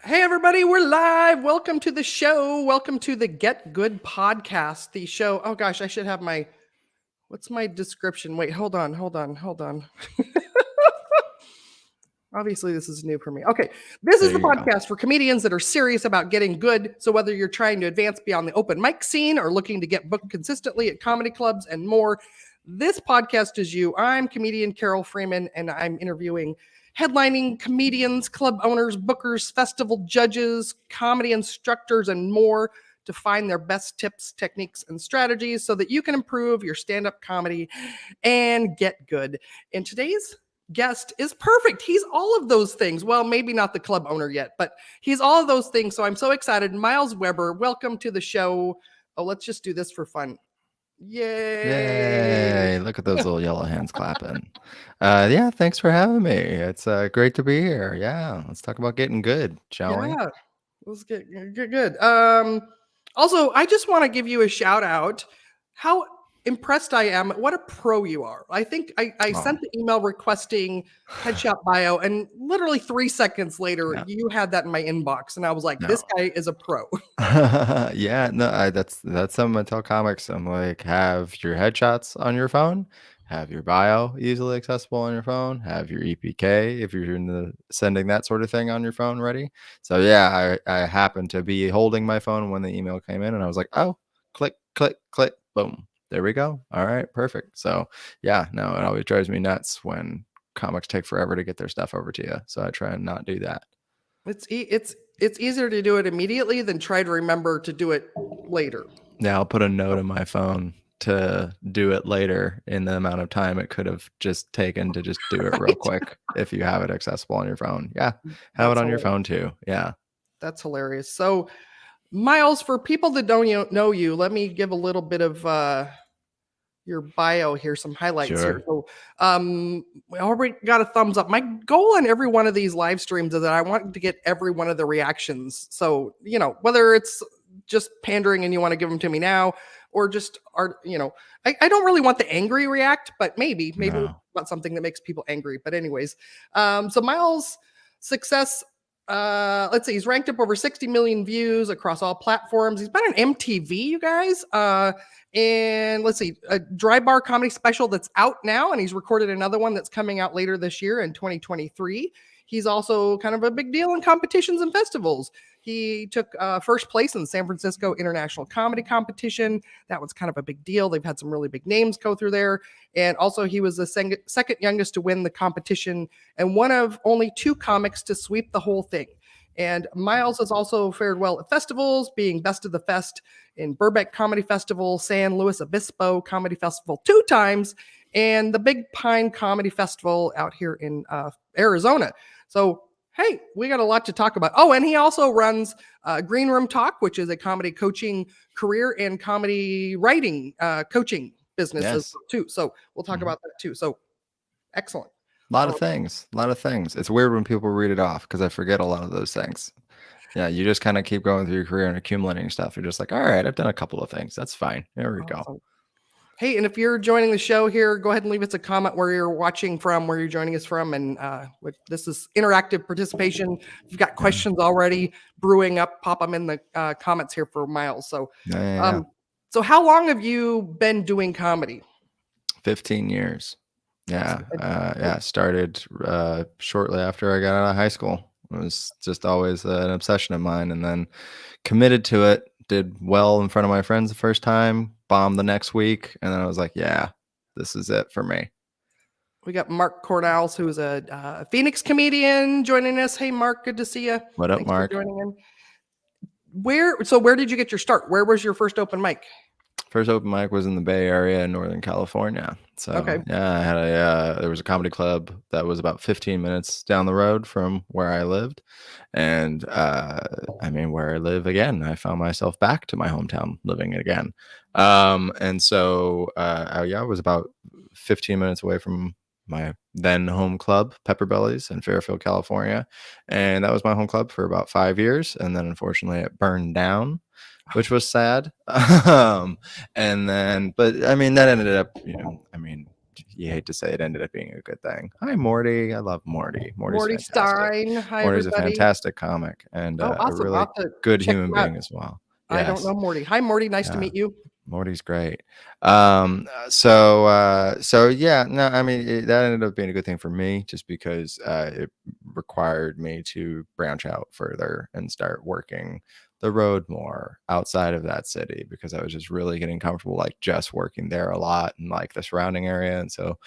Hey, everybody, we're live. Welcome to the show. Welcome to the Get Good podcast. The show. Oh, gosh, I should have what's my description? Wait, hold on. Obviously, this is new for me. Okay, this is There the you go. podcast for comedians that are serious about getting good. So, whether you're trying to advance beyond the open mic scene or looking to get booked consistently at comedy clubs and more, this podcast is you. I'm comedian Carol Freeman, and I'm interviewing headlining comedians, club owners, bookers, festival judges, comedy instructors, and more to find their best tips, techniques, and strategies so that you can improve your stand up comedy and get good. And today's guest is perfect. He's all of those things. Well, maybe not the club owner yet, but he's all of those things. So I'm so excited. Miles Weber, welcome to the show. Oh, let's just do this for fun. Yay. Yay. Look at those little yellow hands clapping. Yeah, thanks for having me. It's great to be here. Yeah, let's talk about getting good, shall we? Yeah, let's get good. Also, I just want to give you a shout out. How impressed I am. What a pro you are. I think I Oh, sent the email requesting headshot bio, and literally 3 seconds later, yeah. you had that in my inbox, and I was like, this No. guy is a pro. Yeah, no, that's something I tell comics. I'm like, have your headshots on your phone, have your bio easily accessible on your phone, have your EPK if you're in the sending that sort of thing on your phone ready. So yeah, I happened to be holding my phone when the email came in, and I was like, oh, click, click, click, boom. There we go. All right, perfect. So yeah, no, it always drives me nuts when comics take forever to get their stuff over to you. So I try and not do that. It's easier to do it immediately than try to remember to do it later. Yeah, I'll put a note in my phone to do it later in the amount of time it could have just taken to just do it real Right? quick if you have it accessible on your phone. Yeah, have it That's on your hilarious. phone too. Yeah. That's hilarious. So, Miles, for people that don't know you, let me give a little bit of your bio here, some highlights here. Sure. So, we already got a thumbs up. My goal on every one of these live streams is that I want to get every one of the reactions. So, whether it's just pandering and you want to give them to me now, or just are, I don't really want the angry react, but maybe No. about something that makes people angry. But anyways, so Miles' success. Let's see, he's ranked up over 60 million views across all platforms. He's been on MTV, you guys. And let's see, a dry bar comedy special that's out now, and he's recorded another one that's coming out later this year in 2023. He's also kind of a big deal in competitions and festivals. He took first place in the San Francisco International Comedy Competition. That was kind of a big deal. They've had some really big names go through there. And also, he was the second youngest to win the competition and one of only two comics to sweep the whole thing. And Miles has also fared well at festivals, being best of the fest in Burbank Comedy Festival, San Luis Obispo Comedy Festival 2 times, and the Big Pine Comedy Festival out here in Arizona. So, hey, we got a lot to talk about. Oh, and he also runs Green Room Talk, which is a comedy coaching career and comedy writing coaching business Yes. too. So we'll talk Mhm. about that too. So excellent. A lot of things. A lot of things. It's weird when people read it off because I forget a lot of those things. Yeah, you just kind of keep going through your career and accumulating stuff. You're just like, all right, I've done a couple of things. That's fine. There we go. Awesome. Hey, and if you're joining the show here, go ahead and leave us a comment where you're watching from, where you're joining us from. And this is interactive participation. If you've got questions already brewing up, pop them in the comments here for Miles. So, Yeah. So how long have you been doing comedy? 15 years. Yeah. Awesome. Yeah. Started shortly after I got out of high school. It was just always an obsession of mine, and then committed to it. Did well in front of my friends the first time, bombed the next week, and then I was like, yeah, this is it for me. We got Mark Cornals, who is a Phoenix comedian, joining us. Hey, Mark, good to see you. What up, Thanks Mark? for joining in. Where did you get your start? Where was your first open mic? First open mic was in the Bay Area in Northern California. So Okay. yeah, I had there was a comedy club that was about 15 minutes down the road from where I lived. And I mean, where I live again, I found myself back to my hometown living again. And so I was about 15 minutes away from my then home club, Pepper Bellies in Fairfield, California. And that was my home club for about 5 years. And then unfortunately it burned down, which was sad. And then, but I mean, that ended up, I mean, you hate to say it, ended up being a good thing. Hi, Morty. I love Morty. Morty's Morty fantastic. Stein. Hi, Morty's a everybody. fantastic comic and Oh, a awesome. I'll really have to good check human him out. being as well. I don't know Morty. Hi, Morty. Nice to meet you. Morty's great. So yeah, no, I mean, that ended up being a good thing for me just because it required me to branch out further and start working the road more outside of that city, because I was just really getting comfortable like just working there a lot and like the surrounding area. And so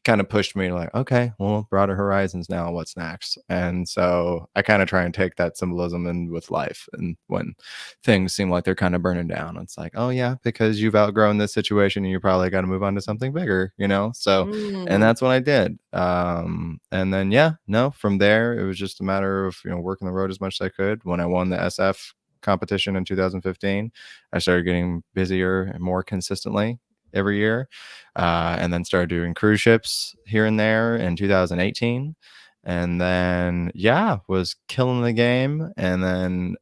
kind of pushed me to like, okay, well, broader horizons now, what's next? And so I kind of try and take that symbolism in with life. And when things seem like they're kind of burning down, it's like, oh yeah, because you've outgrown this situation and you probably got to move on to something bigger, you know? So, and that's what I did. And then, yeah, no, from there, it was just a matter of, working the road as much as I could. When I won the SF competition in 2015, I started getting busier and more consistently every year, and then started doing cruise ships here and there in 2018, and then was killing the game, and then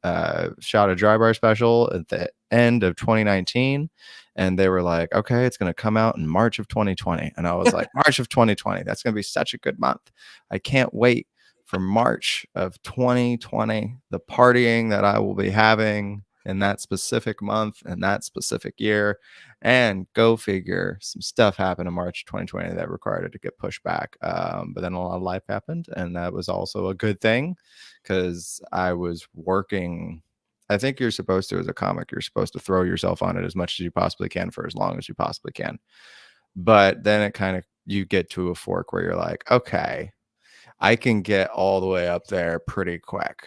shot a dry bar special at the end of 2019, and they were like, okay, it's going to come out in March of 2020, and I was like, March of 2020, that's going to be such a good month. I can't wait for March of 2020, the partying that I will be having in that specific month and that specific year. And go figure, some stuff happened in March 2020 that required it to get pushed back. But then a lot of life happened, and that was also a good thing because I was working. I think you're supposed to, as a comic, you're supposed to throw yourself on it as much as you possibly can for as long as you possibly can. But then it kind of, you get to a fork where you're like, okay, I can get all the way up there pretty quick.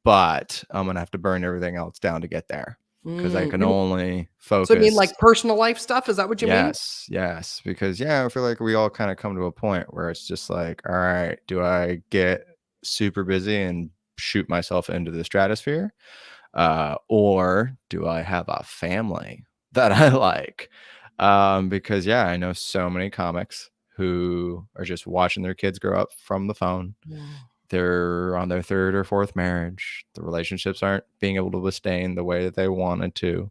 But I'm going to have to burn everything else down to get there, because I can only focus. So you mean like personal life stuff? Is that what you mean? Yes. Because I feel like we all kind of come to a point where it's just like, all right, do I get super busy and shoot myself into the stratosphere? Or do I have a family that I like? Because I know so many comics who are just watching their kids grow up from the phone. They're on their third or fourth marriage. The relationships aren't being able to withstand the way that they wanted to.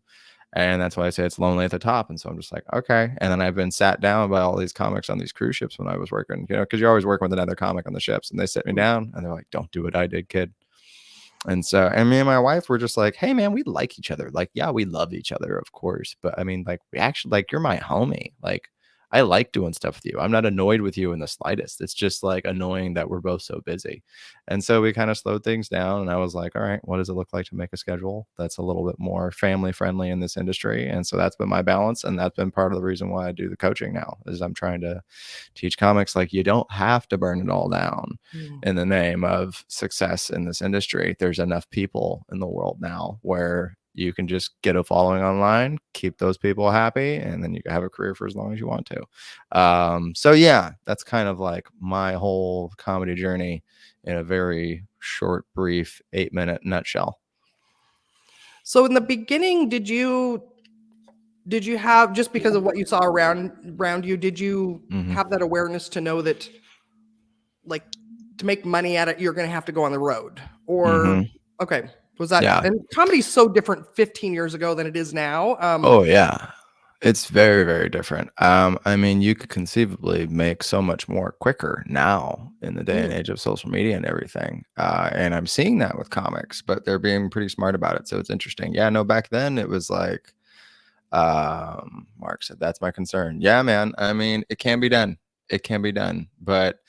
And that's why I say it's lonely at the top. And so I'm just like, okay. And then I've been sat down by all these comics on these cruise ships when I was working, because you're always working with another comic on the ships. And they sit me down and they're like, don't do what I did, kid. And so, and me and my wife were just like, hey man, we like each other. Like, yeah, we love each other, of course. But I mean, like, we actually, like, you're my homie. Like, I like doing stuff with you. I'm not annoyed with you in the slightest. It's just like annoying that we're both so busy. And so we kind of slowed things down. And I was like, all right, what does it look like to make a schedule that's a little bit more family friendly in this industry? And so that's been my balance. And that's been part of the reason why I do the coaching now, is I'm trying to teach comics, like, you don't have to burn it all down in the name of success in this industry. There's enough people in the world now where you can just get a following online, keep those people happy, and then you can have a career for as long as you want to. So that's kind of like my whole comedy journey in a very short, brief 8-minute nutshell. So in the beginning, did you have, just because of what you saw around you, did you have that awareness to know that, like, to make money at it, you're going to have to go on the road? Or okay, was that? And comedy's so different 15 years ago than it is now. Oh yeah, it's very, very different. I mean, you could conceivably make so much more quicker now in the day and age of social media and everything. And I'm seeing that with comics, but they're being pretty smart about it. So it's interesting. Yeah, no, back then it was like, Mark said, that's my concern. Yeah, man. I mean, it can be done. It can be done, but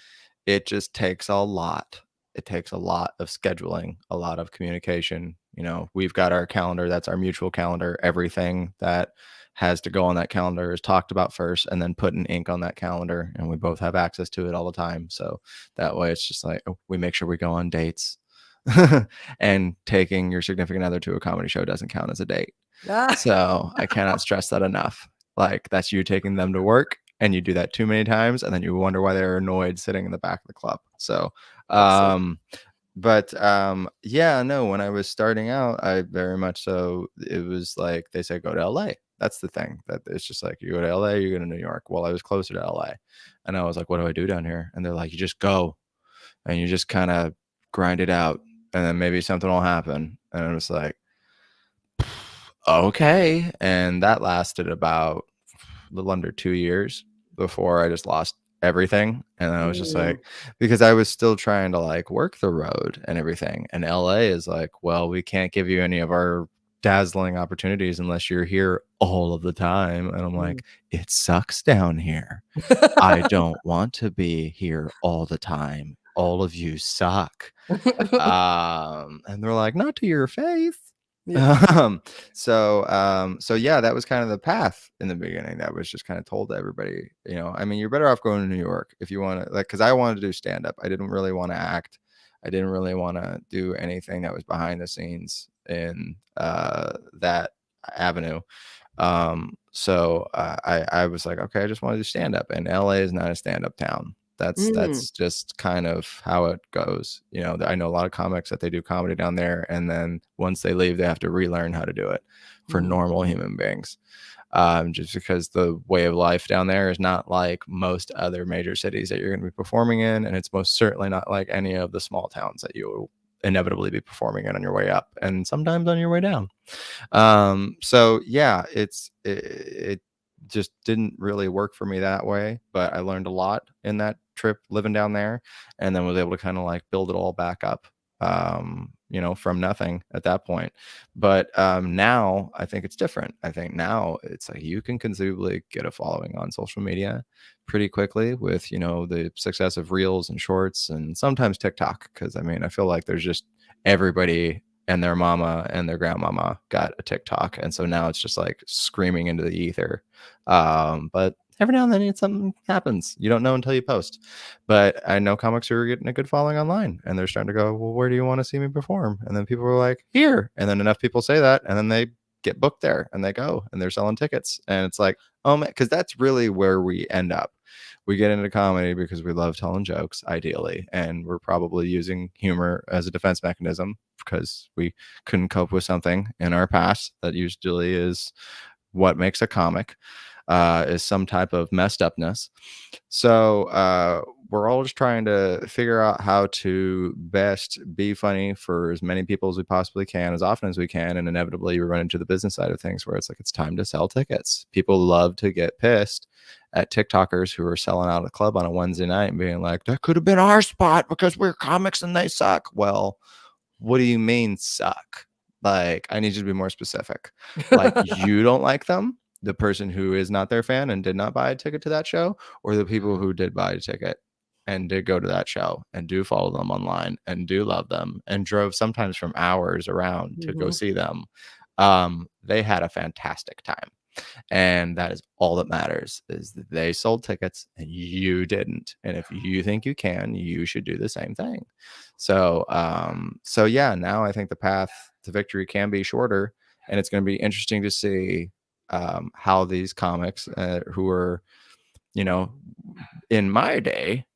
it just takes a lot. It takes a lot of scheduling, a lot of communication. We've got our calendar. That's our mutual calendar. Everything that has to go on that calendar is talked about first and then put in ink on that calendar. And we both have access to it all the time. So that way it's just like, we make sure we go on dates. And taking your significant other to a comedy show doesn't count as a date. So I cannot stress that enough. Like, that's you taking them to work, and you do that too many times, and then you wonder why they're annoyed sitting in the back of the club. So, when I was starting out, I very much so, it was like, they say, go to LA. That's the thing, that it's just like, you go to LA, you go to New York. Well, I was closer to LA, and I was like, what do I do down here? And they're like, you just go and you just kind of grind it out, and then maybe something will happen. And I was like, okay. And that lasted about a little under 2 years before I just lost everything. And I was just Mm. like, because I was still trying to like work the road and everything. And LA is like, well, we can't give you any of our dazzling opportunities unless you're here all of the time. And I'm Mm. like, it sucks down here. I don't want to be here all the time. All of you suck. And they're like, not to your face. Yeah. So yeah, that was kind of the path in the beginning. That was just kind of told to everybody, you know, I mean, you're better off going to New York if you want to, like, because I wanted to do stand up. I didn't really want to act. I didn't really want to do anything that was behind the scenes in that avenue. I was like, okay, I just want to do stand up, and LA is not a stand up town. Mm. That's just kind of how it goes. You know, I know a lot of comics that they do comedy down there, and then once they leave, they have to relearn how to do it for Mm. normal human beings. Just because the way of life down there is not like most other major cities that you're going to be performing in, and it's most certainly not like any of the small towns that you will inevitably be performing in on your way up, and sometimes on your way down. So yeah, it just didn't really work for me that way, but I learned a lot in that trip living down there, and then was able to kind of like build it all back up, you know, from nothing at that point. But now I think it's different. I think now it's like you can conceivably get a following on social media pretty quickly with, you know, the success of reels and shorts and sometimes TikTok. Cause I mean, I feel like there's just everybody and their mama and their grandmama got a TikTok. And so now it's just like screaming into the ether. But every now and then something happens. You don't know until you post. But I know comics who are getting a good following online, and they're starting to go, well, where do you want to see me perform? And then people are like, here. And then enough people say that, and then they get booked there and they go and they're selling tickets. And it's like, oh man, because that's really where we end up. We get into comedy because we love telling jokes, ideally, and we're probably using humor as a defense mechanism because we couldn't cope with something in our past. That usually is what makes a comic, is some type of messed upness. So we're all just trying to figure out how to best be funny for as many people as we possibly can, as often as we can. And inevitably, we run into the business side of things where it's like, it's time to sell tickets. People love to get pissed at TikTokers who are selling out a club on a Wednesday night and being like, that could have been our spot because we're comics and they suck. Well, what do you mean suck? Like, I need you to be more specific. Like, you don't like them, the person who is not their fan and did not buy a ticket to that show, or the people who did buy a ticket and did go to that show and do follow them online and do love them and drove sometimes from hours around to go see them. They had a fantastic time. And that is all that matters, is that they sold tickets and you didn't. And if you think you can, you should do the same thing. So yeah, now I think the path to victory can be shorter, and it's going to be interesting to see how these comics who are, you know, in my day,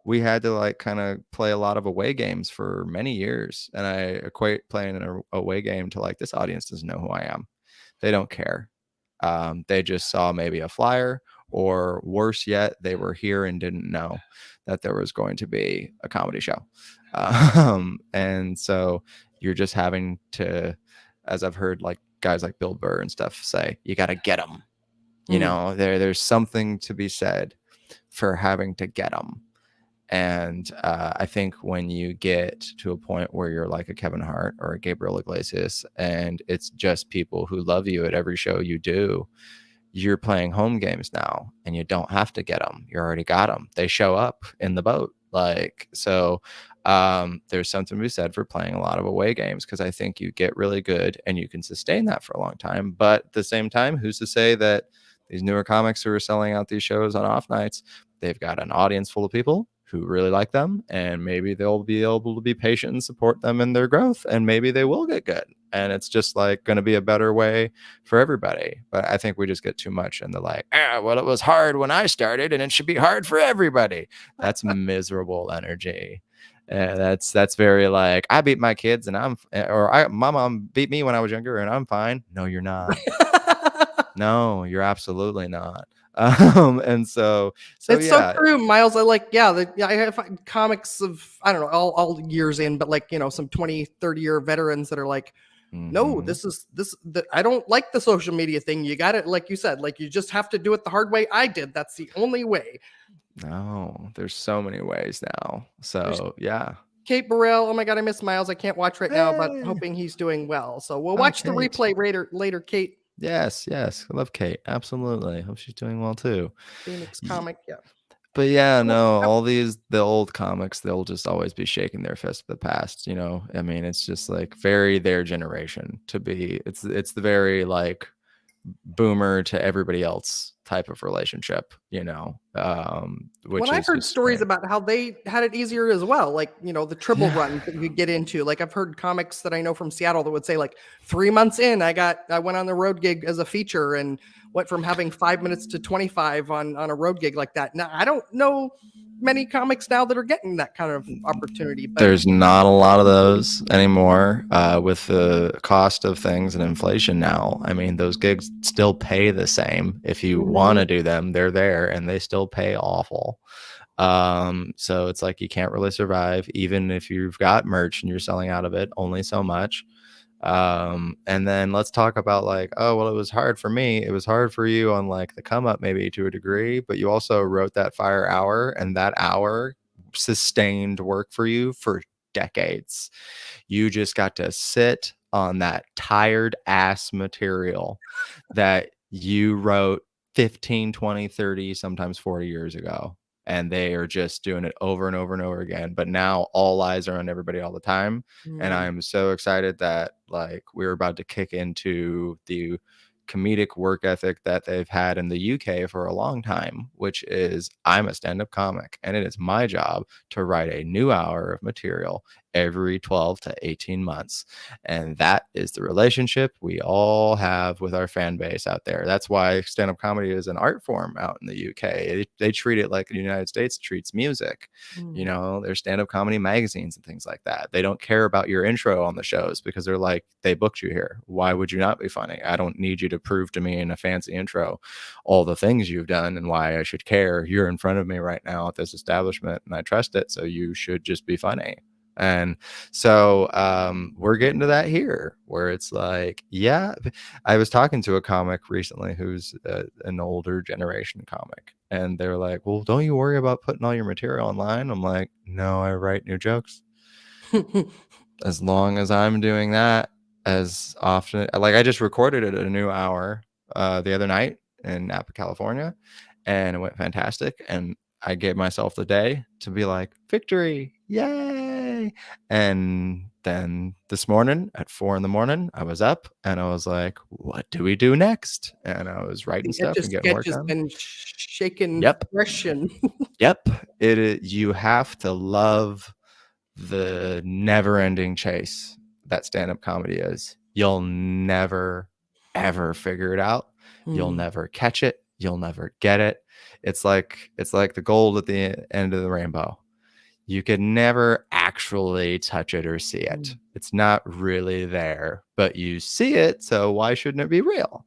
we had to like kind of play a lot of away games for many years. And I equate playing an away game to like, this audience doesn't know who I am. They don't care. They just saw maybe a flyer, or worse yet, they were here and didn't know that there was going to be a comedy show. And so you're just having to, as I've heard like guys like Bill Burr and stuff say, you got to get them. You know, there's something to be said for having to get them. And I think when you get to a point where you're like a Kevin Hart or a Gabriel Iglesias, and it's just people who love you at every show you do, you're playing home games now, and you don't have to get them. You already got them. They show up in the boat. Like, so there's something to be said for playing a lot of away games, because I think you get really good and you can sustain that for a long time. But at the same time, who's to say that these newer comics who are selling out these shows on off nights, they've got an audience full of people who really like them, and maybe they'll be able to be patient and support them in their growth, and maybe they will get good, and it's just like going to be a better way for everybody. But I think we just get too much and they're like, well, it was hard when I started and it should be hard for everybody. That's miserable energy. That's very like, I beat my kids and my mom beat me when I was younger and I'm fine. No, you're not. No, you're absolutely not. And so It's yeah. so true, Miles. I have comics of, I don't know, all years in, but like, you know, some 20, 30 year veterans that are like, No, Hmm. I don't like the social media thing. You got it, like you said, like you just have to do it the hard way. I did. That's the only way. No, there's so many ways now. There's So yeah. Kate Burrell. Oh my god, I miss Miles. I can't watch right now, but Hey. hoping he's doing well. So we'll Oh, watch the Kate. replay later, Kate. Yes, yes. I love Kate. Absolutely. Hope she's doing well too. Phoenix Ye- comic. Yeah. But yeah, So, no, yep. all the old comics, they'll just always be shaking their fist at the past, you know. I mean, it's just like very their generation to be. It's the very like boomer to everybody else type of relationship, you know, When which I've is heard just stories strange. about how they had it easier as well, like the triple Yeah. runs that you could get into. Like I've heard comics that I know from Seattle that would say like 3 months in, I went on the road gig as a feature and went from having 5 minutes to 25 on a road gig like that. Now I don't know many comics now that are getting that kind of opportunity, but There's not a lot of those anymore with the cost of things and inflation now. I mean, those gigs still pay the same. If you want to Mhm. do them, they're there and they still pay awful. So it's like you can't really survive, even if you've got merch and you're selling out of it, only so much. And then let's talk about like, oh, well, it was hard for me. It was hard for you on like the come up, maybe to a degree, but you also wrote that fire hour, and that hour sustained work for you for decades. You just got to sit on that tired ass material that you wrote 15, 20, 30, sometimes 40 years ago. And they are just doing it over and over and over again. But now all eyes are on everybody all the time. And Mm. I'm so excited that like we're about to kick into the comedic work ethic that they've had in the UK for a long time, which is I'm a stand-up comic and it is my job to write a new hour of material every 12 to 18 months. And that is the relationship we all have with our fan base out there. That's why stand-up comedy is an art form out in the UK. They treat it like the United States treats music. You Mm. know, there's stand-up comedy magazines and things like that. They don't care about your intro on the shows because they're like, they booked you here. Why would you not be funny? I don't need you to prove to me in a fancy intro all the things you've done and why I should care. You're in front of me right now at this establishment and I trust it. So you should just be funny. And so we're getting to that here where it's like, yeah, I was talking to a comic recently who's an older generation comic. And they're like, well, don't you worry about putting all your material online? I'm like, no, I write new jokes. As long as I'm doing that as often, like I just recorded it a new hour the other night in Napa, California, and it went fantastic. And I gave myself the day to be like, victory, yay. And then this morning at 4 a.m, I was up and I was like, what do we do next? And I was writing The stuff and getting sketch work has done. been shaken Yep. fresh and Yep. You have to love the never-ending chase that stand-up comedy is. You'll never ever figure it out. You'll Mm. never catch it. You'll never get it. It's like the gold at the end of the rainbow. You could never actually touch it or see it. Mm. It's not really there, but you see it, so why shouldn't it be real?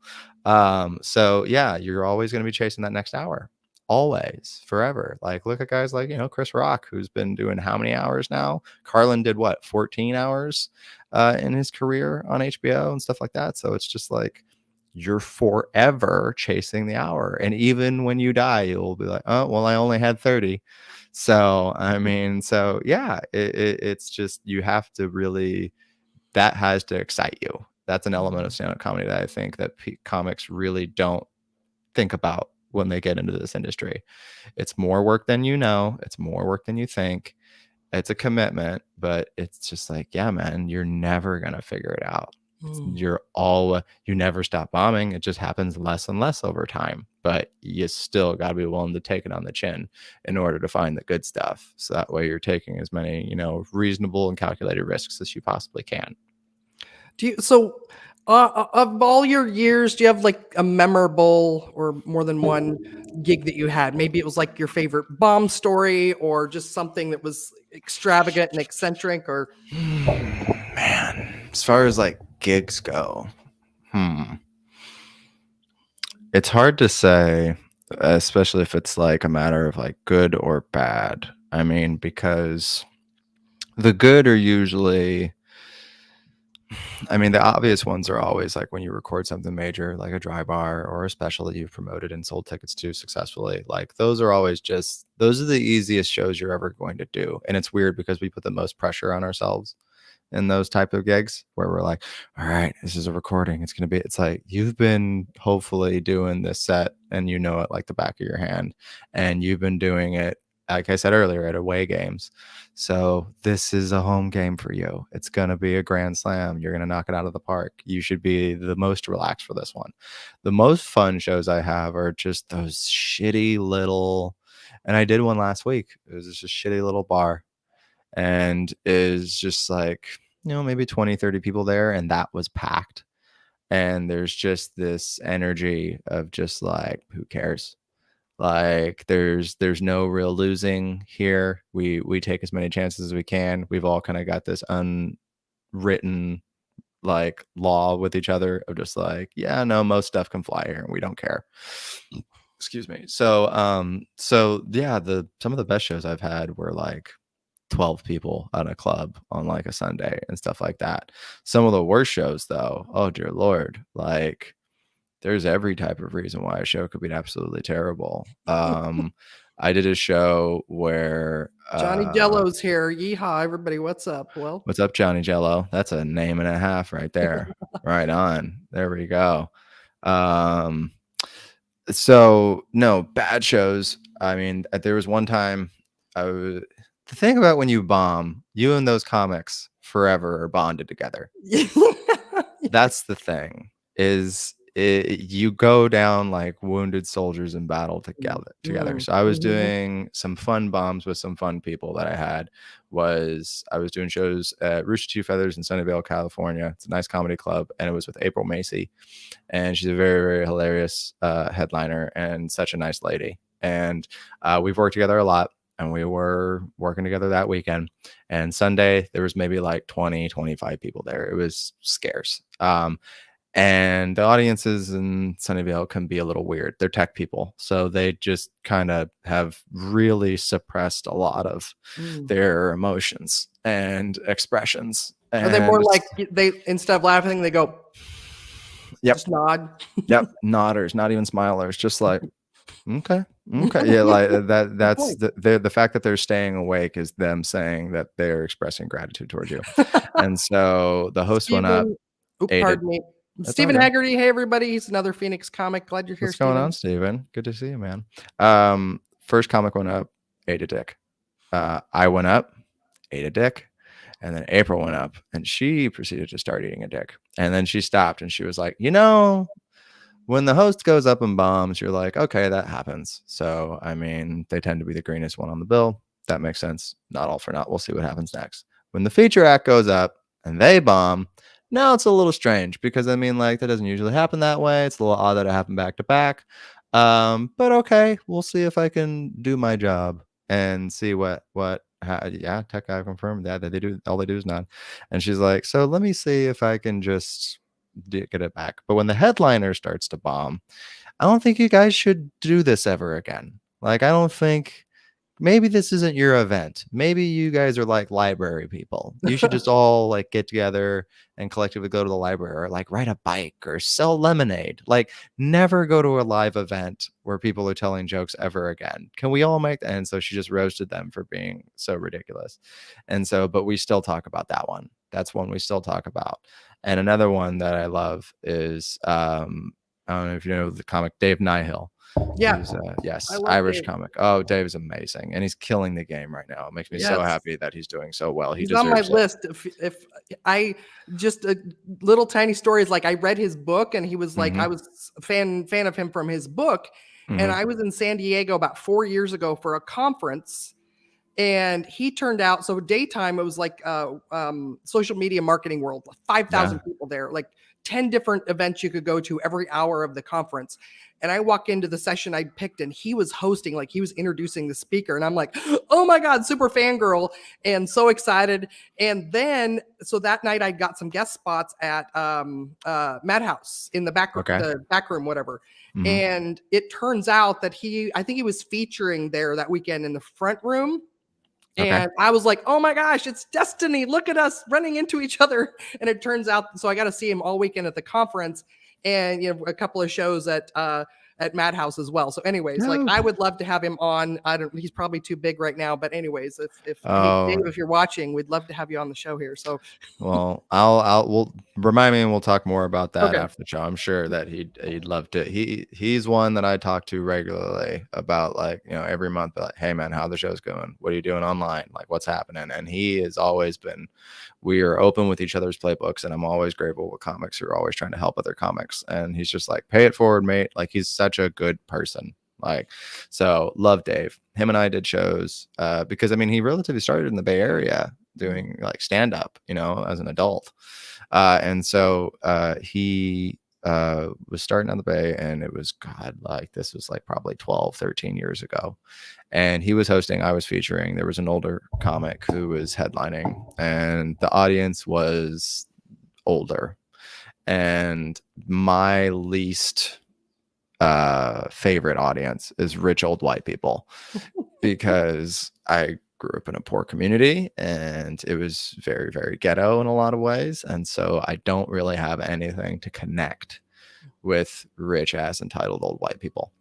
So yeah, you're always going to be chasing that next hour. Always, forever. Like look at guys like, Chris Rock, who's been doing how many hours now? Carlin did what, 14 hours in his career on HBO and stuff like that. So it's just like you're forever chasing the hour. And even when you die, you'll be like, oh, well, I only had 30. So, I mean, so yeah, it's just you have to really, that has to excite you. That's an element of Mm. stand-up comedy that I think that comics really don't think about when they get into this industry. It's more work than you know, it's more work than you think. It's a commitment, but it's just like, yeah, man, you're never gonna figure it out. Mm. You never stop bombing. It just happens less and less over time, but you still got to be willing to take it on the chin in order to find the good stuff. So that way you're taking as many, reasonable and calculated risks as you possibly can. Of all your years, do you have like a memorable or more than one gig that you had? Maybe it was like your favorite bomb story or just something that was extravagant and eccentric or Man, as far as like gigs go, it's hard to say, especially if it's like a matter of like good or bad. I mean, because the good are usually I mean, the obvious ones are always like when you record something major, like a dry bar or a special that you've promoted and sold tickets to successfully. Like those are always just those are the easiest shows you're ever going to do. And it's weird because we put the most pressure on ourselves in those type of gigs where we're like, all right, this is a recording. It's gonna be it's like you've been hopefully doing this set and you know it like the back of your hand. And you've been doing it, like I said earlier, at away games. So this is a home game for you. It's going to be a grand slam. You're going to knock it out of the park. You should be the most relaxed for this one. The most fun shows I have are just those shitty little, and I did one last week. It was just a shitty little bar and is just like, maybe 20, 30 people there. And that was packed. And there's just this energy of just like, who cares? Like there's no real losing here. We take as many chances as we can. We've all kind of got this unwritten like law with each other of just like, yeah, no, most stuff can fly here and we don't care. Excuse me. So yeah, some of the best shows I've had were like 12 people at a club on like a Sunday and stuff like that. Some of the worst shows though, oh dear Lord, like there's every type of reason why a show could be absolutely terrible. I did a show where Johnny Jello's here. Yeehaw, everybody. What's up? Well, what's up, Johnny Jello? That's a name and a half right there. Right on. There we go. So no bad shows. I mean, there was one time the thing about when you bomb, you and those comics forever are bonded together. That's the thing is you go down like wounded soldiers in battle together. So I was doing some fun bombs with some fun people that I was doing shows at Rooster Teeth Feathers in Sunnyvale, California. It's a nice comedy club. And it was with April Macy. And she's a very, very hilarious headliner and such a nice lady. And we've worked together a lot. And we were working together that weekend. And Sunday, there was maybe like 20, 25 people there. It was scarce. And the audiences in Sunnyvale can be a little weird. They're tech people. So they just kind of have really suppressed a lot of their emotions and expressions. Are they more like they instead of laughing, they go, yep. Just nod. Yep. Nodders, not even smilers, just like, okay. Yeah, like that's the fact that they're staying awake is them saying that they're expressing gratitude towards you. And so the host went up. Pardon me. Stephen Haggerty. Hey everybody, he's another Phoenix comic. Glad you're here. What's going on, Stephen? Good to see you, man. First comic went up, ate a dick. I went up, ate a dick. And then April went up and she proceeded to start eating a dick. And then she stopped and she was like, when the host goes up and bombs, you're like, okay, that happens. So, I mean, they tend to be the greenest one on the bill. That makes sense. Not all for naught. We'll see what happens next. When the feature act goes up and they bomb, now it's a little strange because, I mean, like, that doesn't usually happen that way. It's a little odd that it happened back to back. But okay, we'll see if I can do my job and see yeah, tech guy confirmed that they do. All they do is nod. And she's like, so let me see if I can just get it back. But when the headliner starts to bomb, I don't think you guys should do this ever again. Like, I don't think maybe this isn't your event. Maybe you guys are like library people. You should just all like get together and collectively go to the library or like ride a bike or sell lemonade. Like, never go to a live event where people are telling jokes ever again. Can we all make that? And so she just roasted them for being so ridiculous. And so, but we still talk about that one. That's one we still talk about. And another one that I love is I don't know if you know the comic Dave Nihill. Yeah. Yes, Irish Dave. comic. Oh, Dave is amazing, and he's killing the game right now. It makes me so happy that he's doing so well. He's on my list. If I just a little tiny story is like I read his book, and he was like I was a fan of him from his book, and I was in San Diego about 4 years ago for a conference. And he turned out, so daytime, it was like social media marketing world, 5,000 people there, like 10 different events you could go to every hour of the conference. And I walk into the session I picked and he was hosting, like he was introducing the speaker. And I'm like, oh my God, super fangirl and so excited. And then, so that night I got some guest spots at Madhouse in the back room, whatever. And it turns out that I think he was featuring there that weekend in the front room. Okay. And I was like, oh my gosh, it's destiny. Look at us running into each other. And it turns out, so I got to see him all weekend at the conference and, a couple of shows at Madhouse as well. So anyways, like No. I would love to have him on. He's probably too big right now, but anyways, if hey, Oh, Dave, if you're watching, we'd love to have you on the show here. So well, we'll remind me and we'll talk more about that okay. after the show. I'm sure that he'd love to. He's one that I talk to regularly about, like, every month, like, hey man, how the show's going? What are you doing online? Like, what's happening? And he has always been, we are open with each other's playbooks, and I'm always grateful with comics who are always trying to help other comics. And he's just like, pay it forward, mate. Like, he's such a good person. Like, so love Dave. Him and I did shows because he relatively started in the Bay Area doing like stand up, as an adult. And so he was starting on the Bay, and it was, God, like this was like probably 12, 13 years ago. And he was hosting, I was featuring. There was an older comic who was headlining, and the audience was older. And my least favorite audience is rich old white people, because I grew up in a poor community and it was very, very ghetto in a lot of ways. And so I don't really have anything to connect with rich ass entitled old white people.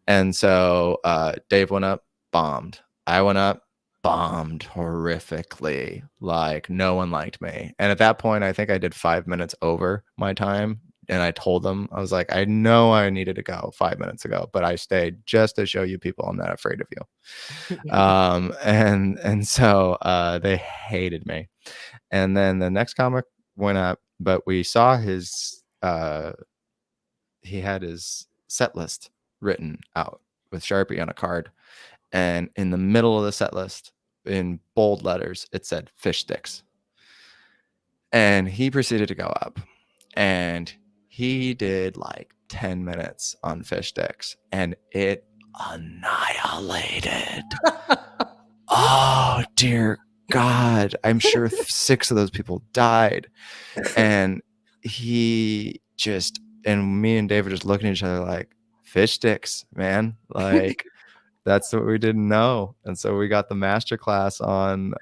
And so Dave went up, bombed. I went up, bombed horrifically. Like, no one liked me. And at that point, I think I did 5 minutes over my time. And I told them, I was like, I know I needed to go 5 minutes ago, but I stayed just to show you people I'm not afraid of you. And so they hated me. And then the next comic went up, but we saw his he had his set list written out with Sharpie on a card, and in the middle of the set list, in bold letters, it said fish sticks. And he proceeded to go up, and he did like 10 minutes on fish sticks, and it annihilated. Oh dear God, I'm sure 6 of those people died. And he just, and me and Dave were just looking at each other like, fish sticks, man. Like, that's what we didn't know. And so we got the master class on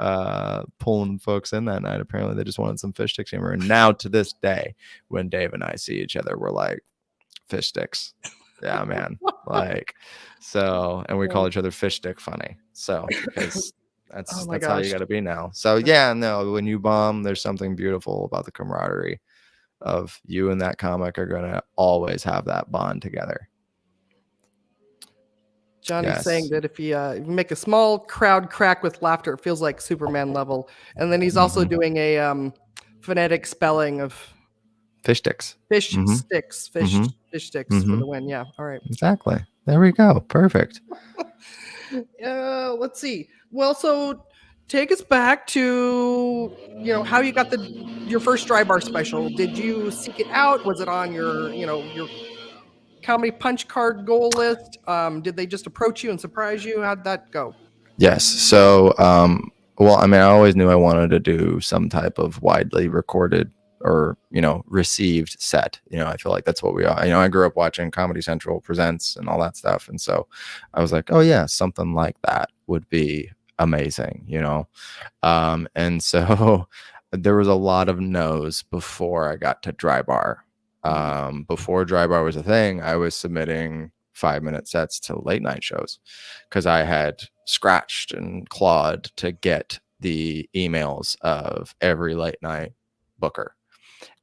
pulling folks in that night. Apparently they just wanted some fish sticks humor. And now to this day, when Dave and I see each other, we're like, fish sticks. Yeah, man. Like, so, and we call each other fish stick funny. So, because that's how you got to be now. So yeah, no, when you bomb, there's something beautiful about the camaraderie of you and that comic are going to always have that bond together. Johnny's saying that if you make a small crowd crack with laughter, it feels like Superman level. And then he's also doing a phonetic spelling of fish sticks. Fish sticks. Fish sticks for the win. Yeah. All right. Exactly. There we go. Perfect. Let's see. Well, so take us back to how you got your first Dry Bar special. Did you seek it out? Was it on your your comedy punch card goal list? Did they just approach you and surprise you? How'd that go? Yes. So, well, I always knew I wanted to do some type of widely recorded or, received set. I feel like that's what we are. I grew up watching Comedy Central Presents and all that stuff. And so I was like, oh yeah, something like that would be amazing, and so there was a lot of no's before I got to Dry Bar. Before Dry Bar was a thing, I was submitting 5-minute sets to late night shows because I had scratched and clawed to get the emails of every late night booker.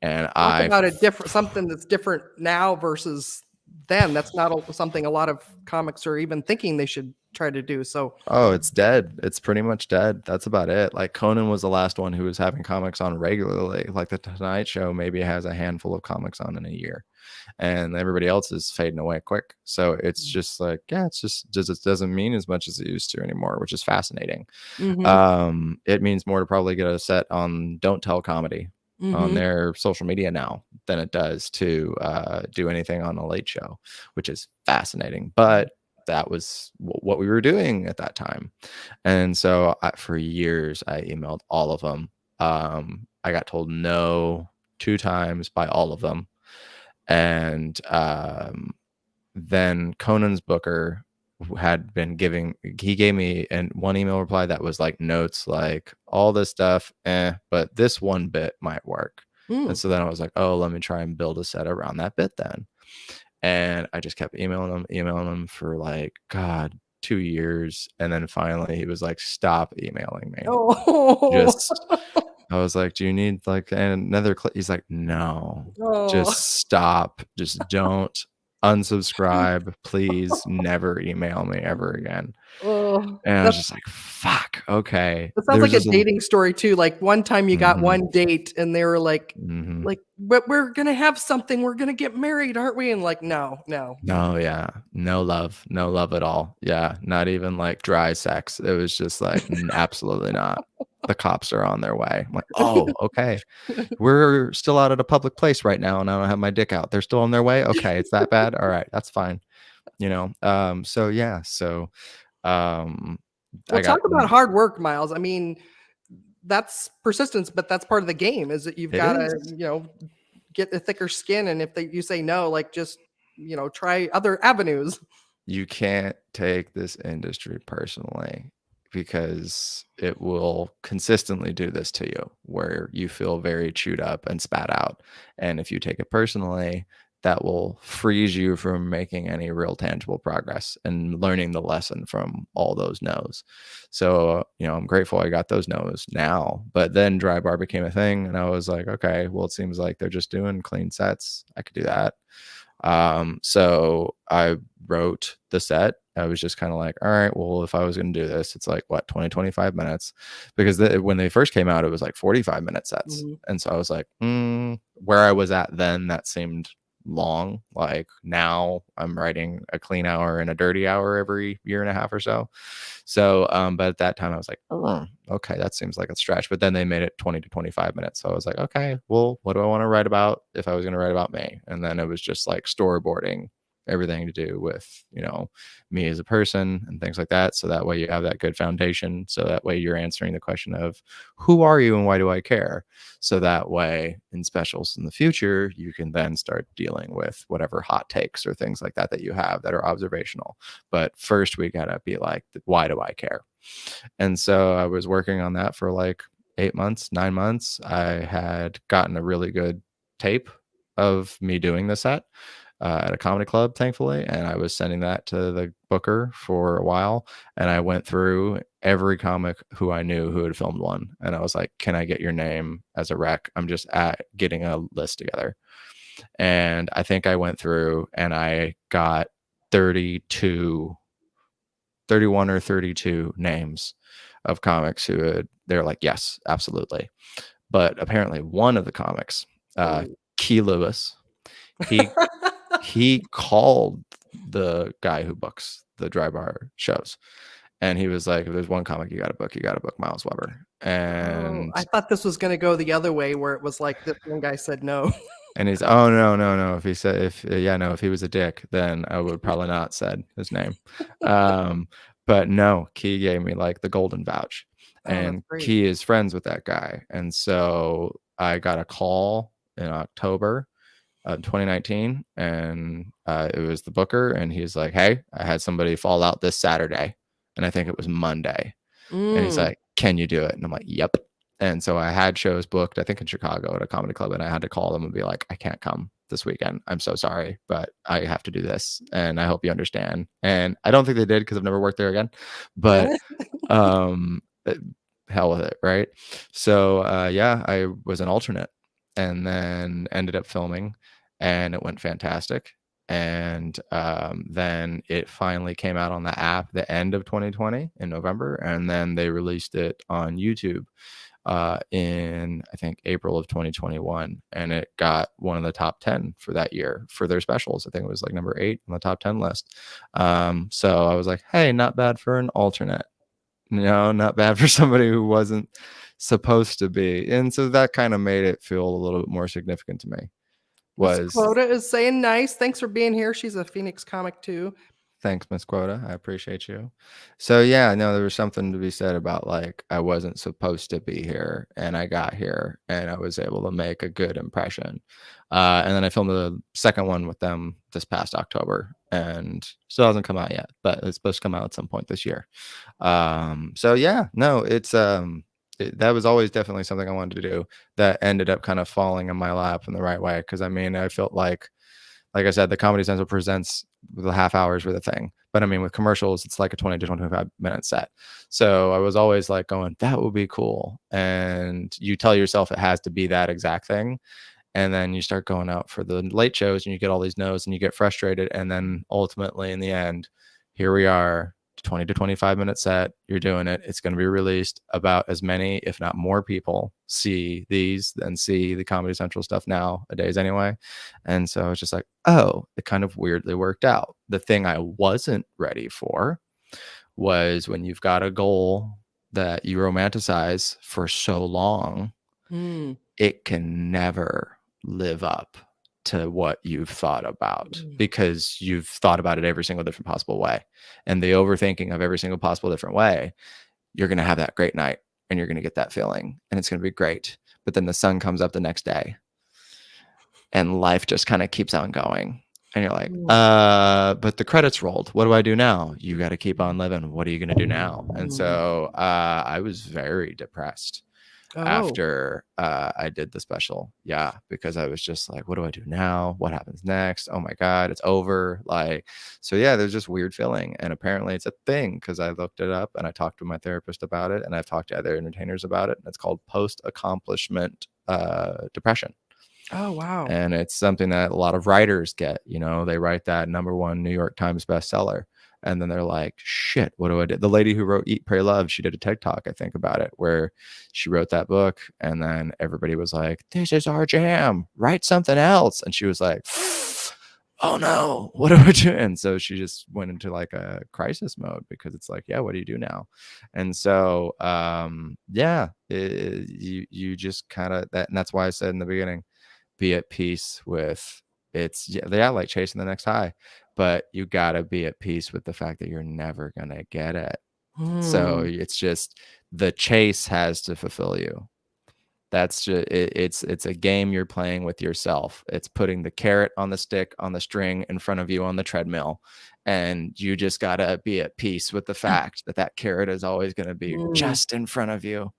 And Talk about something that's different now versus then. That's not something a lot of comics are even thinking they should try to do. So it's dead. It's pretty much dead. That's about it. Like, Conan was the last one who was having comics on regularly. Like, the Tonight Show maybe has a handful of comics on in a year, and everybody else is fading away quick. So it's just like, yeah, it doesn't mean as much as it used to anymore, which is fascinating. It means more to probably get a set on Don't Tell Comedy on their social media now than it does to do anything on a late show, which is fascinating. But that was what we were doing at that time. And so for years, I emailed all of them. I got told no 2 times by all of them. And then Conan's booker had been he gave me one email reply that was like notes, like all this stuff, but this one bit might work. And Mm. so then I was like, oh, let me try and build a set around that bit then. And I just kept emailing him for like, God, 2 years. And then finally he was like, stop emailing me. Oh. Just, I was like, do you need like another clip? He's like, no, Oh. just stop. Just don't unsubscribe. Please never email me ever again. Oh. And I was That's just like, fuck, okay. That sounds There's like a just a dating story too. Like one time you got mhm, one date and they were mhm. but we're gonna have something. We're gonna get married, aren't we? And like, no, no. No, yeah. No love at all. Yeah, not even like dry sex. It was just like, absolutely not. The cops are on their way. I'm like, oh, okay. We're still out at a public place right now, and I don't have my dick out. They're still on their way. Okay, it's that bad. All right, that's fine. So yeah, so um, Well, I got talk about hard work, Miles. I mean, that's persistence, but that's part of the game. Is that you've it got to, is. get the thicker skin, and if you say no, like just try other avenues. You can't take this industry personally because it will consistently do this to you where you feel very chewed up and spat out. And if you take it personally, that will freeze you from making any real tangible progress and learning the lesson from all those no's. So, I'm grateful I got those no's now. But then dry bar became a thing. And I was like, okay, well, it seems like they're just doing clean sets. I could do that. So I wrote the set. I was just kind of like, all right, well, if I was going to do this, it's like what, 20, 25 minutes, because when they first came out, it was like 45-minute sets. Mhm. And so I was like, where I was at then, that seemed long. Like now I'm writing a clean hour and a dirty hour every year and a half or so. So, but at that time I was like, oh, okay, that seems like a stretch. But then they made it 20 to 25 minutes. So I was like, okay, well, what do I want to write about if I was going to write about me? And then it was just like storyboarding everything to do with, me as a person and things like that. So that way you have that good foundation. So that way you're answering the question of who are you and why do I care? So that way in specials in the future, you can then start dealing with whatever hot takes or things like that you have that are observational. But first we got to be like, why do I care? And so I was working on that for like 8 months, 9 months. I had gotten a really good tape of me doing the set at a comedy club, thankfully. And I was sending that to the booker for a while. And I went through every comic who I knew who had filmed one. And I was like, can I get your name as a rec? I'm just getting a list together. And I think I went through and I got 31 or 32 names of comics they're like, yes, absolutely. But apparently one of the comics, Ooh. Key Lewis, he he called the guy who books the dry bar shows. And he was like, if there's one comic you got to book Miles Weber. Oh, And I thought this was gonna go the other way where it was like this one guy said no. he's, oh, no. If he said, if he was a dick, then I would probably not said his name. But no, Key gave me like the golden vouch. Oh, that's And great. Key is friends with that guy. And so I got a call in October 2019, and it was the booker, and he's like, hey, I had somebody fall out this Saturday, and I think it was Monday, and he's Mm. like, can you do it? And I'm like, yep. And so I had shows booked, I think in Chicago at a comedy club, and I had to call them and be like, I can't come this weekend, I'm so sorry, but I have to do this, and I hope you understand. And I don't think they did because I've never worked there again, but um hell with it, right? So yeah, I was an alternate and then ended up filming, and it went fantastic. And then it finally came out on the app the end of 2020 in November, and then they released it on YouTube in I think April of 2021, and it got one of the top 10 for that year for their specials. I think it was like number 8 on the top 10 list. So I was like, hey, not bad for an alternate. No, not bad for somebody who wasn't supposed to be. And so that kind of made it feel a little bit more significant to me. Miss Was Quota is saying nice. Thanks for being here. She's a Phoenix comic too. Thanks, Miss Quota. I appreciate you. So yeah, no, there was something to be said about like I wasn't supposed to be here and I got here and I was able to make a good impression. And then I filmed the second one with them this past October and still hasn't come out yet, but it's supposed to come out at some point this year. So yeah, no, that was always definitely something I wanted to do that ended up kind of falling in my lap in the right way. Cause I mean, I felt like I said, the Comedy Central presents the half hours for the thing. But I mean, with commercials, it's like a 20 to 25-minute set. So I was always like going, that would be cool. And you tell yourself it has to be that exact thing. And then you start going out for the late shows and you get all these no's and you get frustrated. And then ultimately, in the end, here we are, 20 to 25-minute set. You're doing it. It's going to be released. About as many, if not more people see these than see the Comedy Central stuff nowadays anyway. And so it's just like, oh, it kind of weirdly worked out. The thing I wasn't ready for was when you've got a goal that you romanticize for so long, Mm. it can never live up to what you've thought about Mm. because you've thought about it every single different possible way. And the overthinking of every single possible different way, you're going to have that great night and you're going to get that feeling and it's going to be great. But then the sun comes up the next day and life just kind of keeps on going. And you're like, but the credits rolled. What do I do now? You got to keep on living. What are you going to do now? And so I was very depressed after I did the special. Yeah, because I was just like, what do I do now? What happens next? Oh my God, it's over. Like, so yeah, there's just weird feeling. And apparently it's a thing because I looked it up and I talked to my therapist about it and I've talked to other entertainers about it. And it's called post-accomplishment depression. Oh, wow. And it's something that a lot of writers get. You know, they write that #1 New York Times bestseller. And then they're like, shit, what do I do? The lady who wrote Eat, Pray, Love, she did a TED Talk, I think, about it, where she wrote that book. And then everybody was like, this is our jam. Write something else. And she was like, oh no, what do I do? And so she just went into like a crisis mode because it's like, yeah, what do you do now? And so, yeah, you just kind of that. And that's why I said in the beginning, be at peace with yeah, like chasing the next high, but you gotta be at peace with the fact that you're never gonna get it. So it's just the chase has to fulfill you. That's just it's a game you're playing with yourself. It's putting the carrot on the stick on the string in front of you on the treadmill, and you just gotta be at peace with the fact that that carrot is always gonna be just in front of you,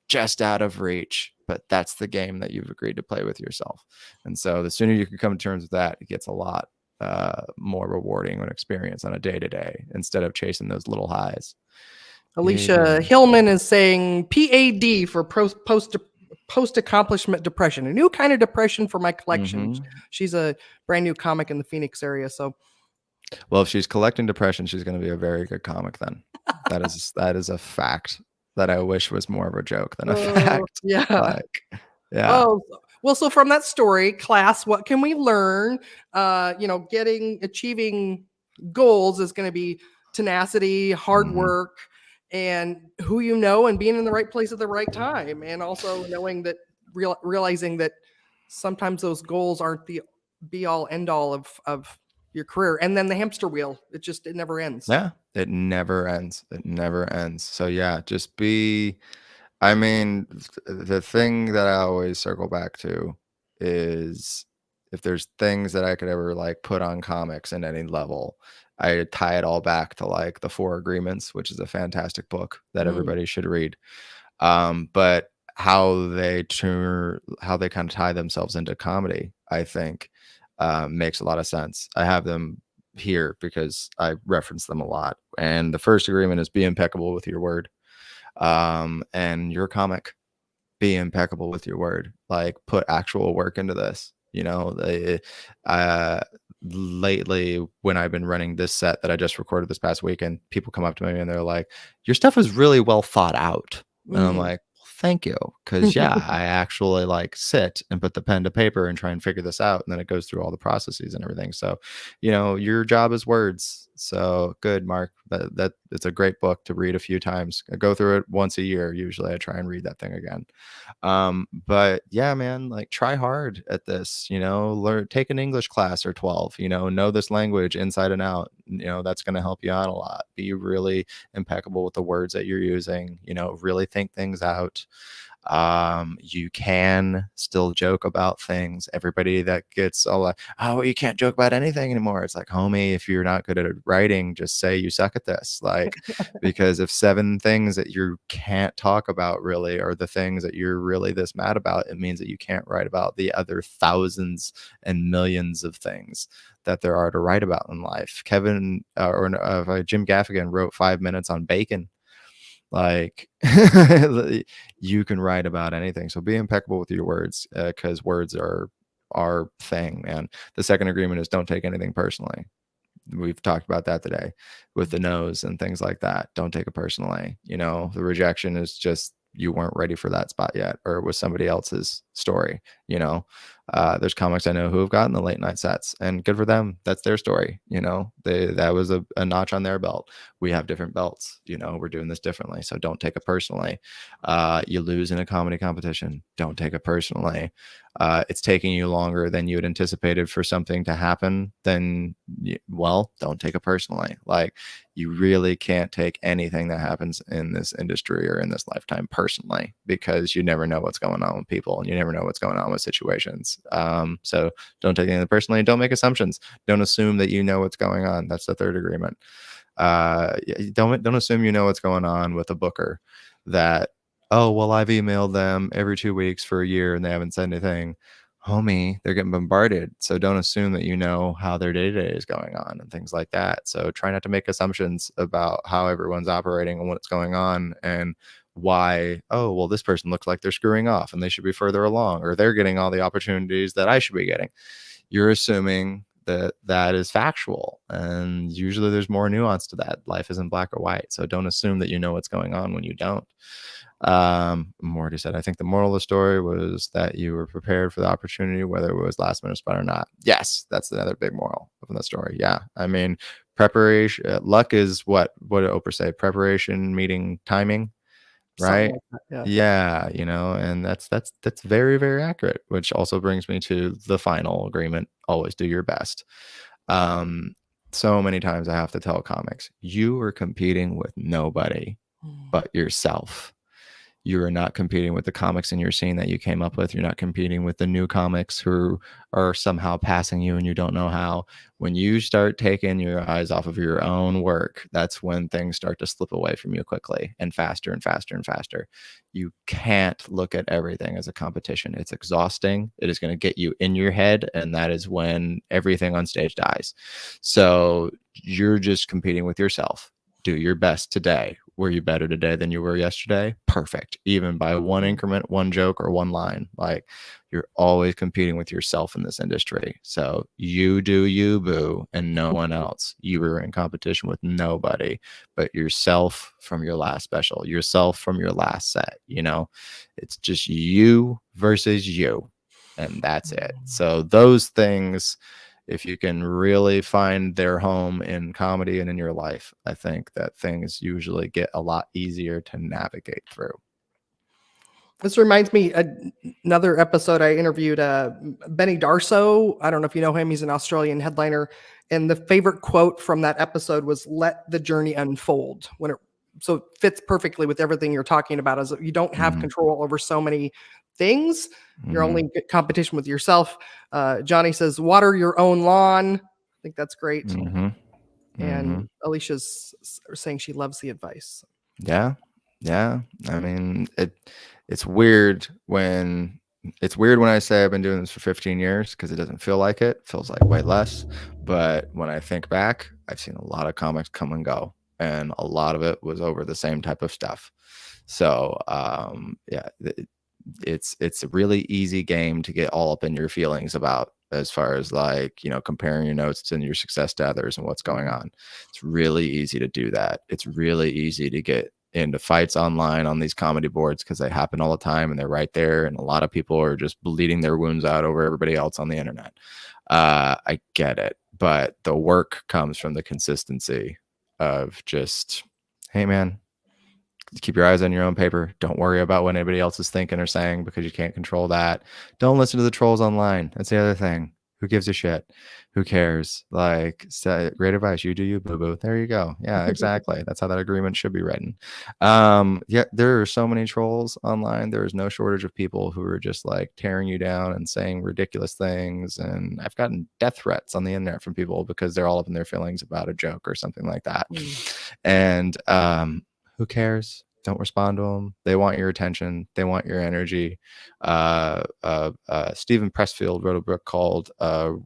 just out of reach. But that's the game that you've agreed to play with yourself. And so the sooner you can come to terms with that, it gets a lot more rewarding an experience on a day-to-day instead of chasing those little highs. Alicia Hillman is saying PAD for post-accomplishment depression, a new kind of depression for my collection. She's a brand new comic in the Phoenix area. So, well, if she's collecting depression, she's going to be a very good comic then. that is a fact that I wish was more of a joke than a fact. Yeah. Like, yeah. Oh, well, so from that story, class, what can we learn? Achieving goals is going to be tenacity, hard work, and who you know, and being in the right place at the right time. And also knowing that, realizing that sometimes those goals aren't the be all end all of your career. And then the hamster wheel, it never ends. Yeah, it never ends. It never ends. So yeah, just be, I mean, the thing that I always circle back to is if there's things that I could ever like put on comics in any level, I tie it all back to like the Four Agreements, which is a fantastic book that everybody should read. But how they kind of tie themselves into comedy, I think makes a lot of sense. I have them here because I reference them a lot. And the first agreement is be impeccable with your word. And your comic, be impeccable with your word. Like put actual work into this. You know, lately when I've been running this set that I just recorded this past weekend, people come up to me and they're like, your stuff is really well thought out. And I'm like, thank you. Because yeah, I actually like sit and put the pen to paper and try and figure this out. And then it goes through all the processes and everything. So, you know, your job is words. So good, Mark. That it's a great book to read a few times. I go through it once a year. Usually I try and read that thing again. But yeah, man, like try hard at this, learn, take an English class or 12, know this language inside and out. That's going to help you out a lot. Be really impeccable with the words that you're using, really think things out. You can still joke about things. Everybody that gets all like, oh, you can't joke about anything anymore. It's like, homie, if you're not good at writing, just say you suck at this. Like, because if 7 things that you can't talk about really are the things that you're really this mad about, it means that you can't write about the other thousands and millions of things that there are to write about in life. Jim Gaffigan wrote 5 minutes on bacon. Like you can write about anything, so be impeccable with your words, because words are our thing, man. The second agreement is don't take anything personally. We've talked about that today with the no's and things like that. Don't take it personally. The rejection is just you weren't ready for that spot yet, or it was somebody else's story. There's comics I know who have gotten the late night sets, and good for them. That's their story. That was a notch on their belt. We have different belts. We're doing this differently, so don't take it personally. You lose in a comedy competition, don't take it personally. It's taking you longer than you had anticipated for something to happen, then don't take it personally. Like, you really can't take anything that happens in this industry or in this lifetime personally, because you never know what's going on with people and you never know what's going on with situations. So don't take anything personally. Don't make assumptions. Don't assume that you know what's going on. That's the third agreement. Don't assume you know what's going on with a booker, that, oh, well, I've emailed them every 2 weeks for a year and they haven't said anything. Homie, they're getting bombarded. So don't assume that you know how their day-to-day is going on and things like that. So try not to make assumptions about how everyone's operating and what's going on, and why, oh, well, this person looks like they're screwing off and they should be further along, or they're getting all the opportunities that I should be getting. You're assuming that is factual, and usually there's more nuance to that. Life isn't black or white. So don't assume that you know what's going on when you don't. Morty said, I think the moral of the story was that you were prepared for the opportunity, whether it was last minute spot or not. Yes, that's another big moral of the story. Yeah, I mean, preparation, luck is what did Oprah say? Preparation meeting timing, right? Like Yeah, and that's very, very accurate, which also brings me to the final agreement: always do your best. So many times I have to tell comics, you are competing with nobody but yourself. You are not competing with the comics in your scene that you came up with. You're not competing with the new comics who are somehow passing you and you don't know how. When you start taking your eyes off of your own work, that's when things start to slip away from you quickly and faster and faster and faster. You can't look at everything as a competition. It's exhausting. It is going to get you in your head, and that is when everything on stage dies. So you're just competing with yourself. Do your best today. Were you better today than you were yesterday? Perfect. Even by one increment, one joke, or one line. Like, you're always competing with yourself in this industry. So you do you, boo, and no one else. You were in competition with nobody but yourself from your last special, yourself from your last set. It's just you versus you, and that's it. So those things, if you can really find their home in comedy and in your life, I think that things usually get a lot easier to navigate through. This reminds me, another episode I interviewed Benny Darso. I don't know if you know him. He's an Australian headliner. And the favorite quote from that episode was, let the journey unfold. So it fits perfectly with everything you're talking about, is that you don't have control over so many things. You're only in competition with yourself. Johnny says, water your own lawn. I think that's great. And Alicia's saying she loves the advice. Yeah. I mean, it's weird when I say I've been doing this for 15 years, because it doesn't feel like it. It feels like way less. But when I think back, I've seen a lot of comics come and go, and a lot of it was over the same type of stuff. So yeah, it's a really easy game to get all up in your feelings about, as far as like, comparing your notes and your success to others and what's going on. It's really easy to do that. It's really easy to get into fights online on these comedy boards, because they happen all the time and they're right there. And a lot of people are just bleeding their wounds out over everybody else on the internet. I get it, but the work comes from the consistency of just, hey man, keep your eyes on your own paper. Don't worry about what anybody else is thinking or saying, because you can't control that. Don't listen to the trolls online. That's the other thing. Who gives a shit? Who cares? Like, great advice. You do you, boo boo. There you go. Yeah, exactly. That's how that agreement should be written. Yeah, there are so many trolls online. There is no shortage of people who are just like tearing you down and saying ridiculous things. And I've gotten death threats on the internet from people because they're all up in their feelings about a joke or something like that. And who cares? Don't respond to them. They want your attention. They want your energy. Stephen Pressfield wrote a book called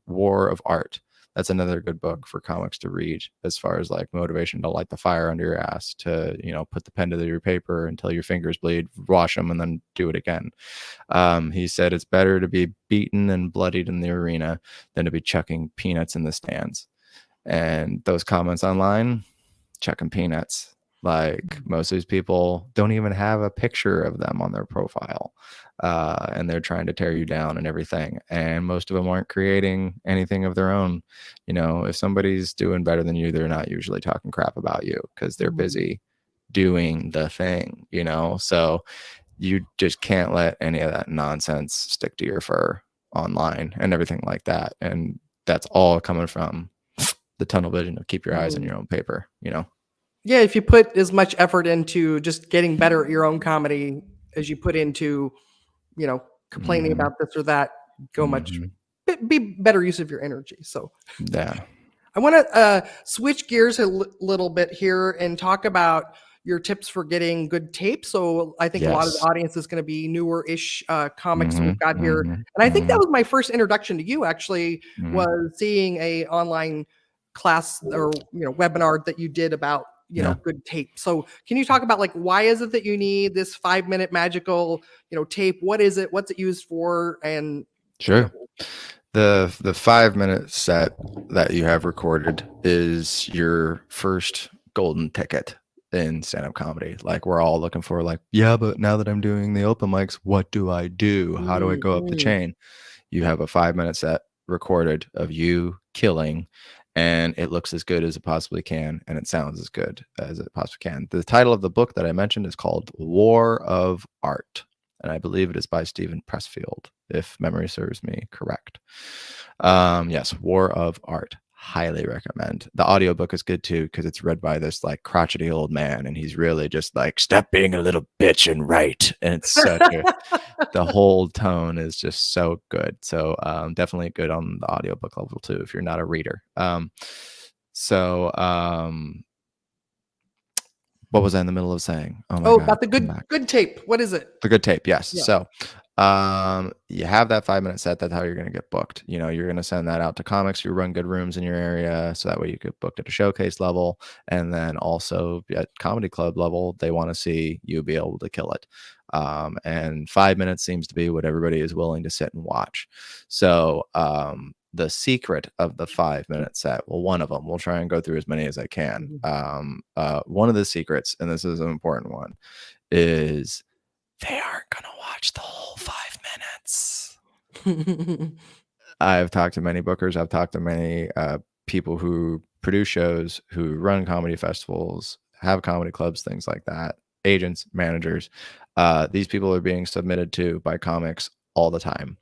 War of Art. That's another good book for comics to read, as far as like motivation to light the fire under your ass, to, you know, put the pen to your paper until your fingers bleed, wash them, and then do it again. He said it's better to be beaten and bloodied in the arena than to be chucking peanuts in the stands. And those comments online, chucking peanuts. Like, most of these people don't even have a picture of them on their profile, and they're trying to tear you down and everything. And most of them aren't creating anything of their own. You know, if somebody's doing better than you, they're not usually talking crap about you because they're busy doing the thing, you know? So you just can't let any of that nonsense stick to your fur online and everything like that. And that's all coming from the tunnel vision of keep your eyes on your own paper, you know? Yeah, if you put as much effort into just getting better at your own comedy as you put into, you know, complaining about this or that, go much be better use of your energy. So yeah, I want to switch gears a little bit here and talk about your tips for getting good tape. So I think a lot of the audience is going to be newer-ish comics we've got here, and I think that was my first introduction to you. Actually, was seeing a online class or, you know, webinar that you did about, you know, good tape. So can you talk about, like, why is it that you need this 5-minute magical, you know, tape? What is it? What's it used for? And sure. The 5-minute set that you have recorded is your first golden ticket in stand-up comedy. Like, we're all looking for, like, yeah, but now that I'm doing the open mics, what do I do? How do I go up the chain? You have a 5-minute set recorded of you killing, and it looks as good as it possibly can, and it sounds as good as it possibly can. The title of the book that I mentioned is called War of Art, and I believe it is by Stephen Pressfield, if memory serves me correct. Yes, War of Art. Highly recommend. The audiobook is good too, because it's read by this like crotchety old man, and he's really just like, stop being a little bitch and write. And it's such a the whole tone is just so good. So definitely good on the audiobook level too, if you're not a reader. What was I in the middle of saying? Oh my God, about the good tape. What is it? The good tape, yes. Yeah. So you have that 5-minute set. That's how you're going to get booked. You know, you're going to send that out to comics who run good rooms in your area, so that way you get booked at a showcase level, and then also at comedy club level, they want to see you be able to kill it. And 5 minutes seems to be what everybody is willing to sit and watch. So the secret of the 5-minute set, well, one of them, we'll try and go through as many as I can. One of the secrets, and this is an important one, is they aren't going to watch the whole 5 minutes. I've talked to many bookers. I've talked to many people who produce shows, who run comedy festivals, have comedy clubs, things like that, agents, managers. These people are being submitted to by comics all the time.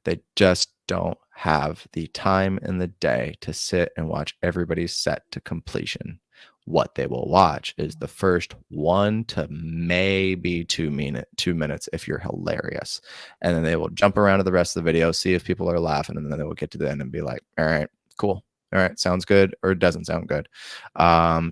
They just don't have the time in the day to sit and watch everybody's set to completion. What they will watch is the first 1 to maybe 2 minutes if you're hilarious, and then they will jump around to the rest of the video, see if people are laughing, and then they will get to the end and be like, all right, cool, all right, sounds good, or it doesn't sound good.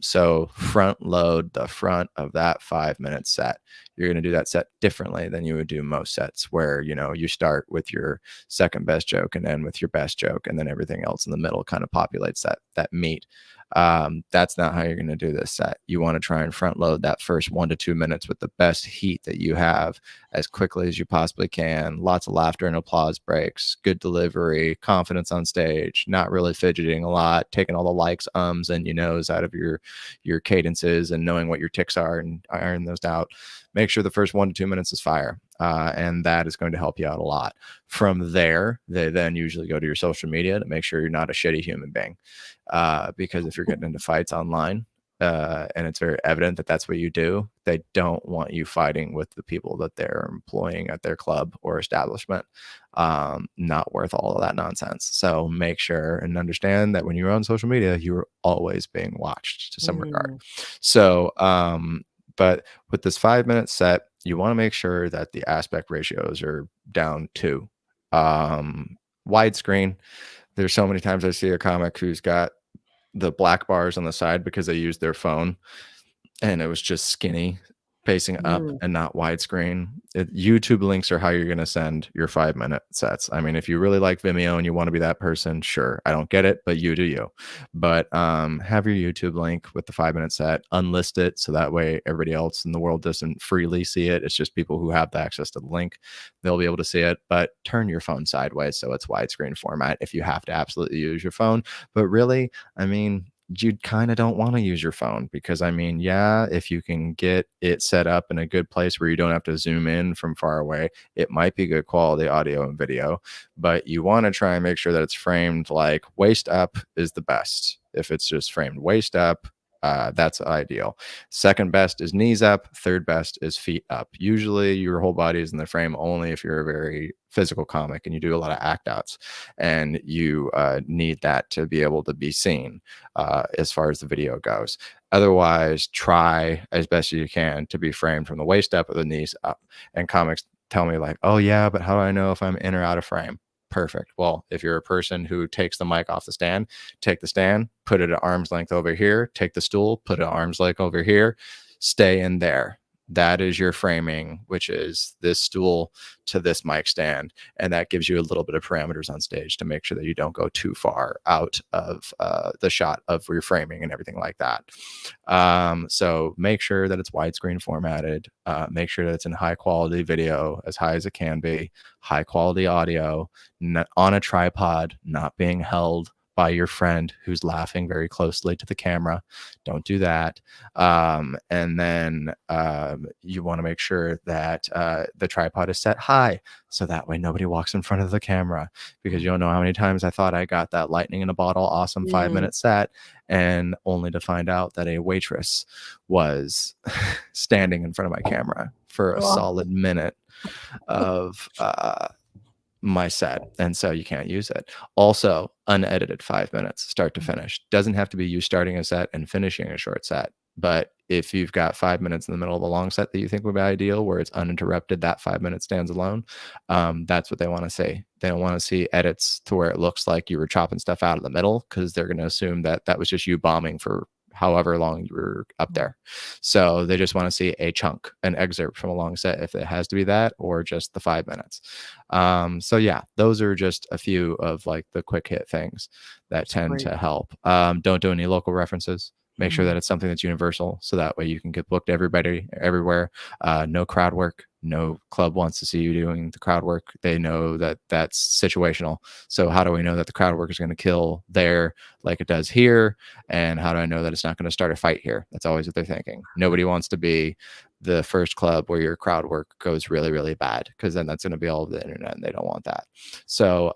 So front load the front of that 5-minute set. You're going to do that set differently than you would do most sets, where, you know, you start with your second best joke and end with your best joke, and then everything else in the middle kind of populates that meat. That's not how you're going to do this set. You want to try and front load that first 1 to 2 minutes with the best heat that you have as quickly as you possibly can. Lots of laughter and applause breaks, good delivery, confidence on stage, not really fidgeting a lot, taking all the likes, ums, and you knows out of your cadences, and knowing what your ticks are and iron those out. Make sure the first 1 to 2 minutes is fire. and that is going to help you out a lot. From there, they then usually go to your social media to make sure you're not a shitty human being, because if you're getting into fights online, and it's very evident that that's what you do, they don't want you fighting with the people that they're employing at their club or establishment. Not worth all of that nonsense. So make sure and understand that when you're on social media, you're always being watched to some regard. So, but with this 5-minute set, you want to make sure that the aspect ratios are down to widescreen. There's so many times I see a comic who's got the black bars on the side because they used their phone and it was just skinny facing up and not widescreen. YouTube links are how you're going to send your 5-minute sets. I mean, if you really like Vimeo and you want to be that person, sure, I don't get it, but you do you. But have your YouTube link with the 5-minute set, unlist it so that way everybody else in the world doesn't freely see it. It's just people who have the access to the link, they'll be able to see it. But turn your phone sideways so it's widescreen format if you have to absolutely use your phone. But really, I mean, you kind of don't want to use your phone because, I mean, yeah, if you can get it set up in a good place where you don't have to zoom in from far away, it might be good quality audio and video, but you want to try and make sure that it's framed like waist up is the best. If it's just framed waist up, that's ideal. Second best is knees up. Third best is feet up. Usually your whole body is in the frame only if you're a very physical comic and you do a lot of act outs, and you need that to be able to be seen as far as the video goes. Otherwise, try as best as you can to be framed from the waist up or the knees up. And comics tell me like, oh yeah, but how do I know if I'm in or out of frame? Perfect. Well, if you're a person who takes the mic off the stand, take the stand, put it at arm's length over here, take the stool, put it at arm's length over here, stay in there. That is your framing, which is this stool to this mic stand. And that gives you a little bit of parameters on stage to make sure that you don't go too far out of the shot of your framing and everything like that. So make sure that it's widescreen formatted. Make sure that it's in high quality video, as high as it can be, high quality audio, on a tripod, not being held by your friend who's laughing very closely to the camera. Don't do that. And then you want to make sure that the tripod is set high so that way nobody walks in front of the camera, because you don't know how many times I thought I got that lightning in a bottle awesome 5-minute set, and only to find out that a waitress was standing in front of my camera for a solid minute of my set, and so you can't use it. Also, unedited 5 minutes start to finish. Doesn't have to be you starting a set and finishing a short set, but if you've got 5 minutes in the middle of a long set that you think would be ideal, where it's uninterrupted, that 5 minute stands alone, that's what they want to see. They don't want to see edits to where it looks like you were chopping stuff out of the middle, because they're going to assume that that was just you bombing for however long you were up there. So they just want to see a chunk, an excerpt from a long set, if it has to be that, or just the 5 minutes. So yeah, those are just a few of like the quick hit things that tend to help. Don't do any local references. Make sure that it's something that's universal, so that way you can get booked everybody everywhere. No crowd work. No club wants to see you doing the crowd work. They know that that's situational. So how do we know that the crowd work is going to kill there like it does here? And how do I know that it's not going to start a fight here? That's always what they're thinking. Nobody wants to be the first club where your crowd work goes really, really bad, because then that's going to be all over the internet, and they don't want that. So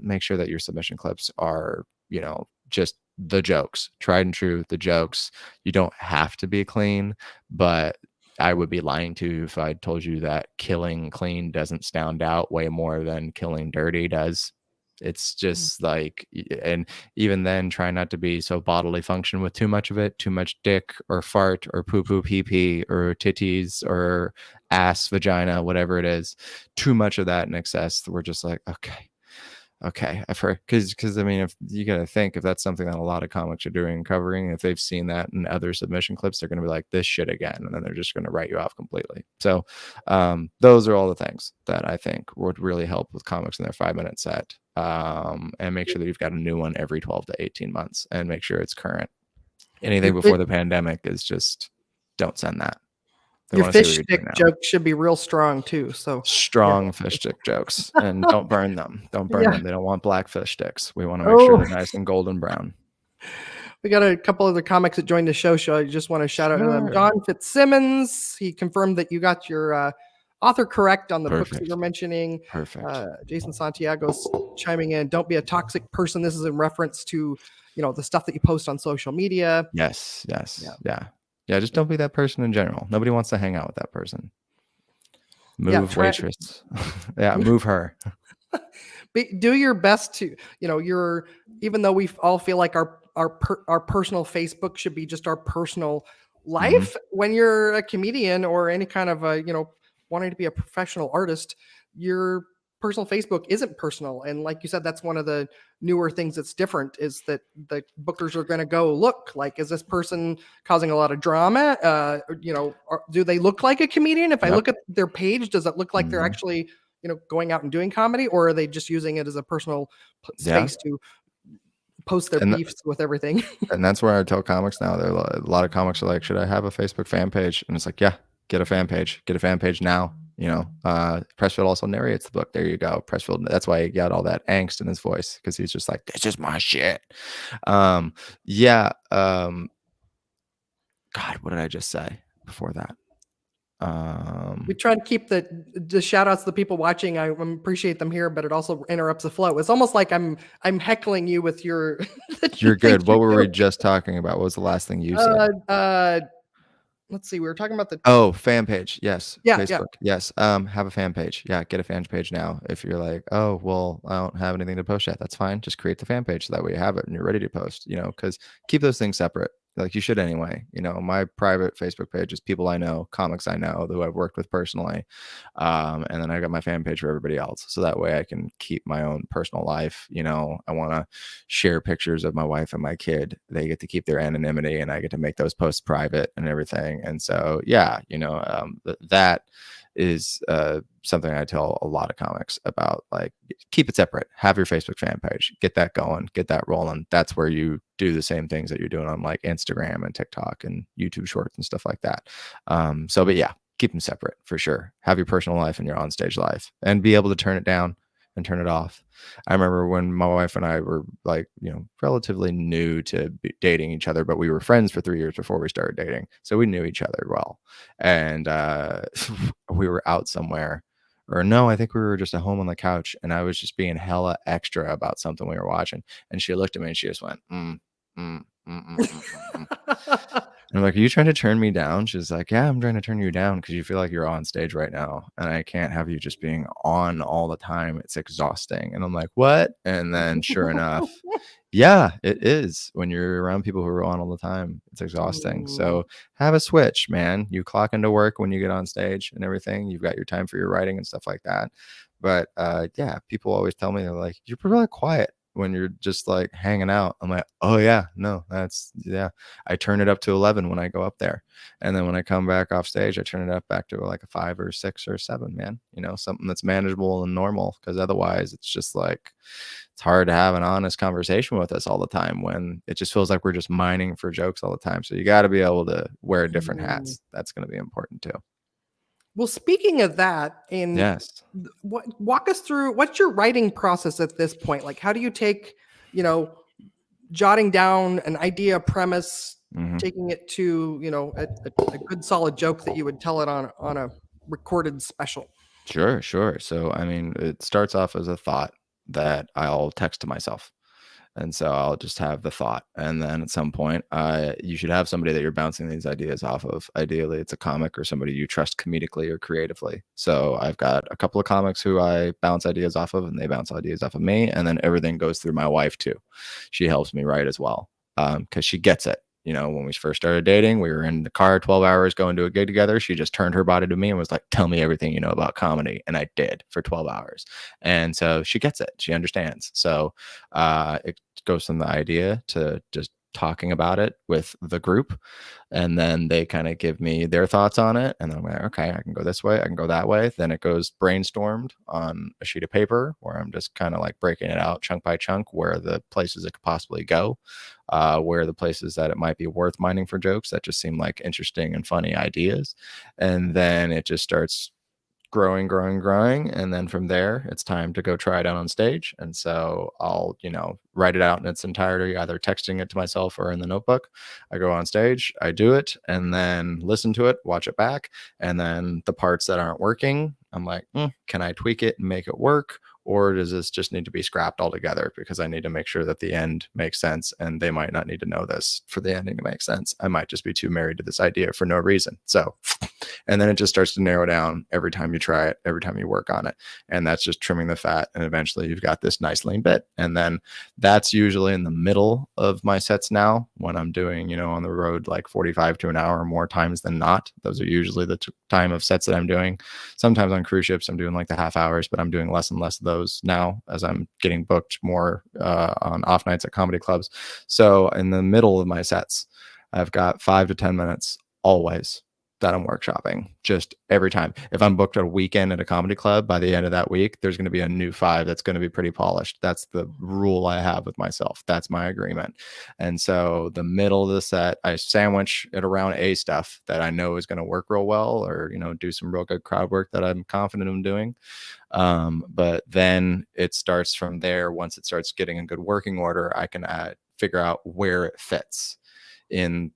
make sure that your submission clips are, just the jokes, tried and true, the jokes. You don't have to be clean, but I would be lying to you if I told you that killing clean doesn't stand out way more than killing dirty does. It's just like, and even then, try not to be so bodily function with too much of it, too much dick or fart or poo poo pee pee or titties or ass, vagina, whatever it is. Too much of that in excess. We're just like, okay, I've heard, because I mean, if you got to think, if that's something that a lot of comics are doing and covering, if they've seen that in other submission clips, they're going to be like, this shit again, and then they're just going to write you off completely. So those are all the things that I think would really help with comics in their 5-minute set, and make sure that you've got a new one every 12 to 18 months, and make sure it's current. Anything before the pandemic is just, don't send that. Your fish stick joke should be real strong too. So strong fish stick jokes, and don't burn them. Don't burn them. They don't want black fish sticks. We want to make sure they're nice and golden brown. We got a couple of the comics that joined the show. I just want to shout out to them. John Fitzsimmons. He confirmed that you got your author correct on the books that Perfect. you're mentioning. Perfect. Jason Santiago's chiming in. Don't be a toxic person. This is in reference to, the stuff that you post on social media. Yes. Yeah. Yeah. Just don't be that person in general. Nobody wants to hang out with that person. Yeah. Move waitress. Yeah. Move her. Do your best to, even though we all feel like our personal Facebook should be just our personal life. When you're a comedian or any kind of wanting to be a professional artist, your personal Facebook isn't personal. And like you said, that's one of the newer things that's different, is that the bookers are going to go look like, is this person causing a lot of drama? Do they look like a comedian? If I look at their page, does it look like they're actually going out and doing comedy, or are they just using it as a personal space to post their beefs with everything? And that's where I tell comics now. A lot of comics are like, should I have a Facebook fan page? And it's like, yeah, get a fan page. Get a fan page now. Pressfield also narrates the book. There you go. Pressfield. That's why he got all that angst in his voice, because he's just like, this is my shit. God, what did I just say before that? We try to keep the shout outs to the people watching. I appreciate them here, but it also interrupts the flow. It's almost like I'm heckling you with your you're good. What were we just talking about? What was the last thing you said? Let's see. We were talking about the fan page. Yes. Yeah. Facebook. Yeah. Yes. Have a fan page. Yeah. Get a fan page now. If you're like, oh, well, I don't have anything to post yet, that's fine. Just create the fan page so that way you have it and you're ready to post, because keep those things separate. Like you should anyway. My private Facebook page is people I know, comics I know, who I've worked with personally. And then I got my fan page for everybody else. So that way I can keep my own personal life. I want to share pictures of my wife and my kid. They get to keep their anonymity and I get to make those posts private and everything. And so, yeah, that is something I tell a lot of comics about. Like, keep it separate. Have your Facebook fan page. Get that going. Get that rolling. That's where you do the same things that you're doing on like Instagram and TikTok and YouTube Shorts and stuff like that. But yeah, keep them separate for sure. Have your personal life and your onstage life, and be able to turn it down and turn it off. I remember when my wife and I were like, relatively new to dating each other, but we were friends for 3 years before we started dating. So we knew each other well. And we were out somewhere, or no, I think we were just at home on the couch, and I was just being hella extra about something we were watching. And she looked at me and she just went, And I'm like, are you trying to turn me down? She's like, yeah, I'm trying to turn you down because you feel like you're on stage right now. And I can't have you just being on all the time. It's exhausting. And I'm like, what? And then sure enough, yeah, it is. When you're around people who are on all the time, it's exhausting. So have a switch, man. You clock into work when you get on stage and everything. You've got your time for your writing and stuff like that. But yeah, people always tell me, they're like, you're really quiet when you're just like hanging out. I'm like, oh yeah, no, I turn it up to 11 when I go up there, and then when I come back off stage, I turn it up back to like a 5 or 6 or 7, man. Something that's manageable and normal, because otherwise it's just like, it's hard to have an honest conversation with us all the time when it just feels like we're just mining for jokes all the time. So you got to be able to wear different hats. That's going to be important too. Well, speaking of that, yes, walk us through, what's your writing process at this point? Like, how do you take, jotting down an idea, premise, taking it to, a good solid joke that you would tell it on a recorded special? Sure. So, I mean, it starts off as a thought that I'll text to myself. And so I'll just have the thought. And then at some point, you should have somebody that you're bouncing these ideas off of. Ideally, it's a comic or somebody you trust comedically or creatively. So I've got a couple of comics who I bounce ideas off of, and they bounce ideas off of me. And then everything goes through my wife too. She helps me write as well, because she gets it. When we first started dating, we were in the car 12 hours going to a gig together. She just turned her body to me and was like, tell me everything you know about comedy. And I did for 12 hours. And so she gets it. She understands. So it goes from the idea to just talking about it with the group. And then they kind of give me their thoughts on it. And then I'm like, okay, I can go this way. I can go that way. Then it goes brainstormed on a sheet of paper where I'm just kind of like breaking it out chunk by chunk, where the places it could possibly go, where the places that it might be worth mining for jokes that just seem like interesting and funny ideas. And then it just starts growing, growing, growing. And then from there, it's time to go try it out on stage. And so I'll, write it out in its entirety, either texting it to myself or in the notebook. I go on stage, I do it, and then listen to it, watch it back. And then the parts that aren't working, I'm like, can I tweak it and make it work? Or does this just need to be scrapped altogether because I need to make sure that the end makes sense, and they might not need to know this for the ending to make sense. I might just be too married to this idea for no reason. So, and then it just starts to narrow down every time you try it, every time you work on it. And that's just trimming the fat. And eventually you've got this nice lean bit. And then that's usually in the middle of my sets now when I'm doing, on the road, like 45 to an hour more times than not. Those are usually the time of sets that I'm doing. Sometimes on cruise ships, I'm doing like the half hours, but I'm doing less and less of those now as I'm getting booked more on off nights at comedy clubs. So in the middle of my sets, I've got 5 to 10 minutes always that I'm workshopping, just every time. If I'm booked a weekend at a comedy club, by the end of that week, there's going to be a new 5 that's going to be pretty polished. That's the rule I have with myself. That's my agreement. And so the middle of the set, I sandwich it around A stuff that I know is going to work real well, or, do some real good crowd work that I'm confident in doing. But then it starts from there. Once it starts getting a good working order, I can figure out where it fits in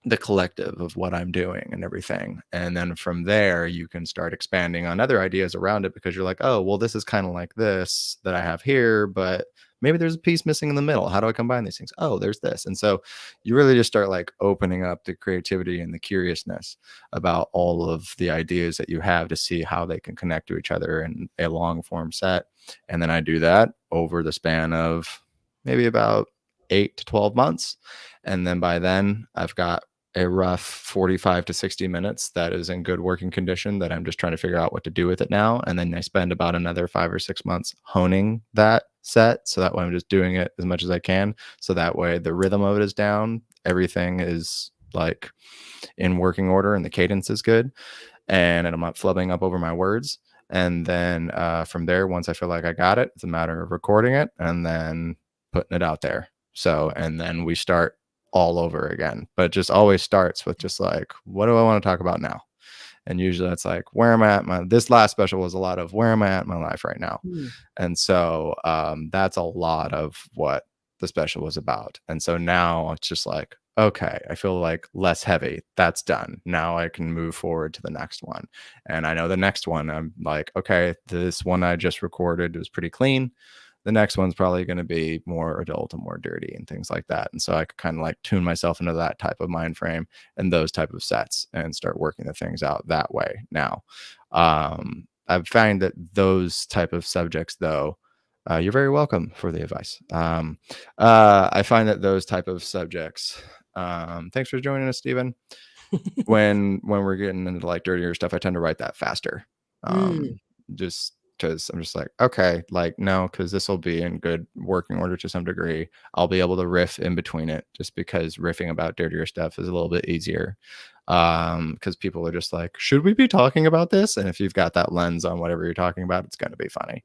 the collective of what I'm doing and everything. And then from there, you can start expanding on other ideas around it, because you're like, oh, well, this is kind of like this that I have here, but maybe there's a piece missing in the middle. How do I combine these things? Oh, there's this. And so you really just start like opening up the creativity and the curiousness about all of the ideas that you have to see how they can connect to each other in a long form set. And then I do that over the span of maybe about 8 to 12 months. And then by then I've got a rough 45 to 60 minutes that is in good working condition that I'm just trying to figure out what to do with it now. And then I spend about another 5 or 6 months honing that set. So that way I'm just doing it as much as I can. So that way the rhythm of it is down. Everything is like in working order and the cadence is good. And I'm not flubbing up over my words. And then from there, once I feel like I got it, it's a matter of recording it and then putting it out there. So, and then we start all over again, but it just always starts with just like, what do I want to talk about now? And usually it's like, where am I at? This last special was a lot of where am I at in my life right now? And so that's a lot of what the special was about. And so now it's just like, okay, I feel like less heavy. That's done. Now I can move forward to the next one. And I know the next one, I'm like, okay, this one I just recorded was pretty clean. The next one's probably going to be more adult and more dirty and things like that. And so I could kind of like tune myself into that type of mind frame and those type of sets and start working the things out that way now. I've found that those type of subjects, though, you're very welcome for the advice. I find that those type of subjects, thanks for joining us, Stephen. when we're getting into like dirtier stuff, I tend to write that faster. Just because I'm just like, okay, like, no, because this will be in good working order to some degree. I'll be able to riff in between it, just because riffing about dirtier stuff is a little bit easier. Because people are just like, should we be talking about this? And if you've got that lens on whatever you're talking about, it's going to be funny.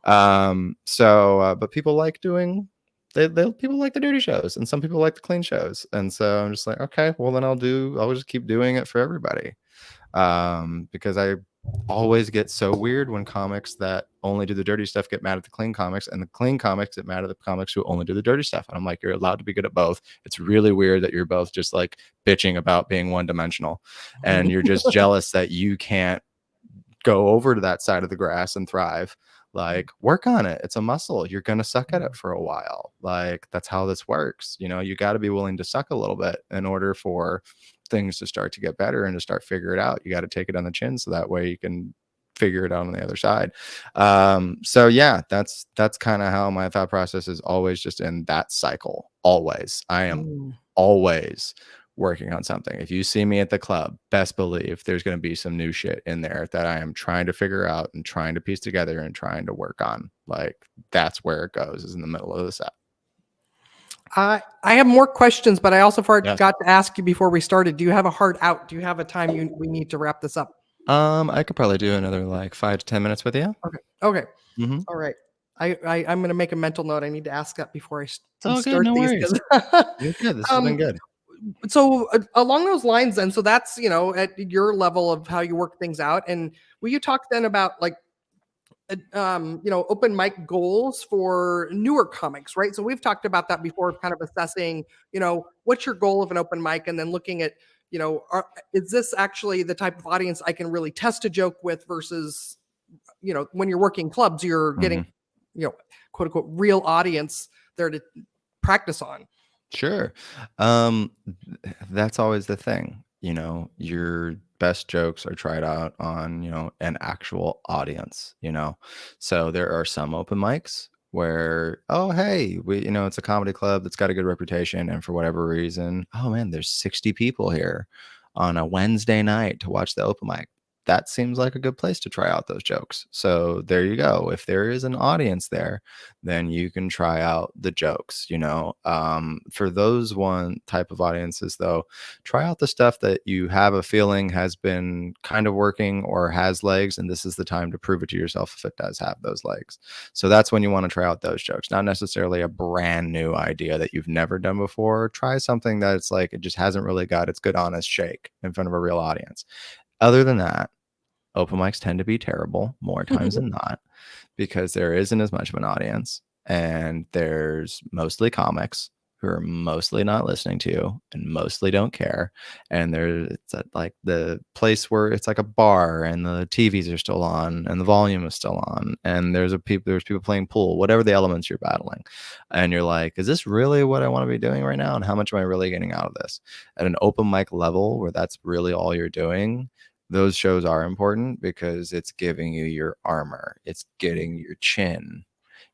But people like doing, people like the dirty shows, and some people like the clean shows. And so I'm just like, okay, well then I'll just keep doing it for everybody. Because I always get so weird when comics that only do the dirty stuff get mad at the clean comics, and the clean comics get mad at the comics who only do the dirty stuff. And I'm like, you're allowed to be good at both. It's really weird that you're both just like bitching about being one-dimensional, and you're just jealous that you can't go over to that side of the grass and thrive. Like, work on it. It's a muscle. You're going to suck at it for a while. Like, that's how this works. You got to be willing to suck a little bit in order for things to start to get better and to start figure it out. You got to take it on the chin, so that way you can figure it out on the other side. So yeah, that's kind of how my thought process is, always just in that cycle. Always. I am always working on something. If you see me at the club, best believe there's going to be some new shit in there that I am trying to figure out and trying to piece together and trying to work on. Like, that's where it goes, is in the middle of the set. I have more questions, but I also forgot to ask you before we started. Do you have a hard out? Do you have a time we need to wrap this up? I could probably do another like 5 to 10 minutes with you. Okay. All right. I'm gonna make a mental note. I need to ask that before I start no these. worries. You're good. This has been good. So along those lines, then, so that's at your level of how you work things out. And will you talk then about like open mic goals for newer comics, right? So we've talked about that before, kind of assessing, what's your goal of an open mic, and then looking at, is this actually the type of audience I can really test a joke with versus, when you're working clubs, you're getting, Mhm. quote unquote, real audience there to practice on. Sure. That's always the thing. Your best jokes are tried out on, an actual audience, So there are some open mics where, oh, hey, it's a comedy club that's got a good reputation. And for whatever reason, oh man, there's 60 people here on a Wednesday night to watch the open mic. That seems like a good place to try out those jokes. So there you go. If there is an audience there, then you can try out the jokes. For those one type of audiences, though, try out the stuff that you have a feeling has been kind of working or has legs, and this is the time to prove it to yourself if it does have those legs. So that's when you want to try out those jokes, not necessarily a brand new idea that you've never done before. Try something that's like it just hasn't really got its good honest shake in front of a real audience. Other than that, open mics tend to be terrible more times than not because there isn't as much of an audience, and there's mostly comics who are mostly not listening to you and mostly don't care. And it's at like the place where it's like a bar and the TVs are still on and the volume is still on and there's people playing pool, whatever the elements you're battling. And you're like, is this really what I want to be doing right now? And how much am I really getting out of this? At an open mic level where that's really all you're doing, those shows are important because it's giving you your armor. It's getting your chin.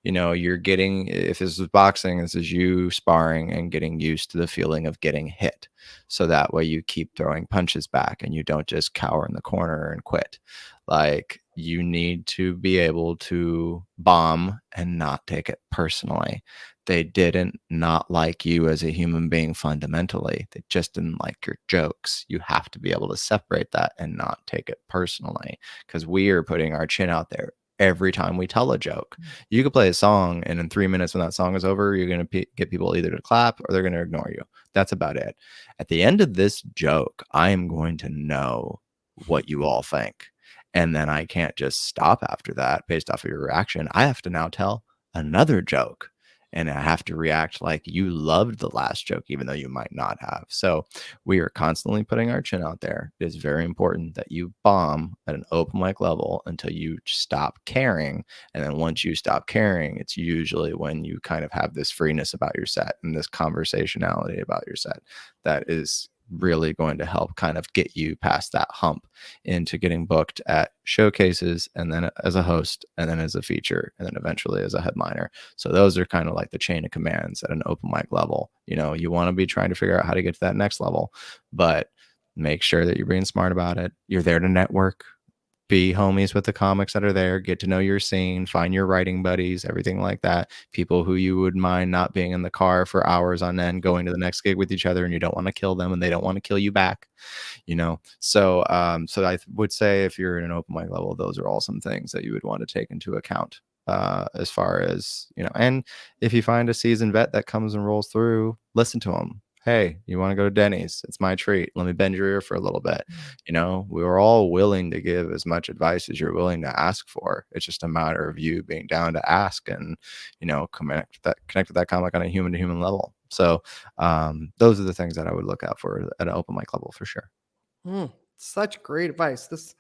You're getting, if this is boxing, this is you sparring and getting used to the feeling of getting hit. So that way you keep throwing punches back and you don't just cower in the corner and quit. Like you need to be able to bomb and not take it personally. They didn't not like you as a human being fundamentally. They just didn't like your jokes. You have to be able to separate that and not take it personally because we are putting our chin out there every time we tell a joke. You could play a song, and in 3 minutes when that song is over, you're going to get people either to clap or they're going to ignore you. That's about it. At the end of this joke, I am going to know what you all think. And then I can't just stop after that based off of your reaction. I have to now tell another joke. And I have to react like you loved the last joke, even though you might not have. So we are constantly putting our chin out there. It is very important that you bomb at an open mic level until you stop caring. And then once you stop caring, it's usually when you kind of have this freeness about your set and this conversationality about your set that is really going to help kind of get you past that hump into getting booked at showcases and then as a host and then as a feature and then eventually as a headliner. So those are kind of like the chain of commands at an open mic level. You want to be trying to figure out how to get to that next level, but make sure that you're being smart about it. You're there to network, be homies with the comics that are there, get to know your scene, find your writing buddies, everything like that. People who you would mind not being in the car for hours on end, going to the next gig with each other, and you don't want to kill them and they don't want to kill you back, So I would say if you're in an open mic level, those are all some things that you would want to take into account. As far as, and if you find a seasoned vet that comes and rolls through, listen to them. Hey, you want to go to Denny's? It's my treat. Let me bend your ear for a little bit. We were all willing to give as much advice as you're willing to ask for. It's just a matter of you being down to ask and, connect with that comic on a human to human level. So those are the things that I would look out for at an open mic level for sure. Such great advice. This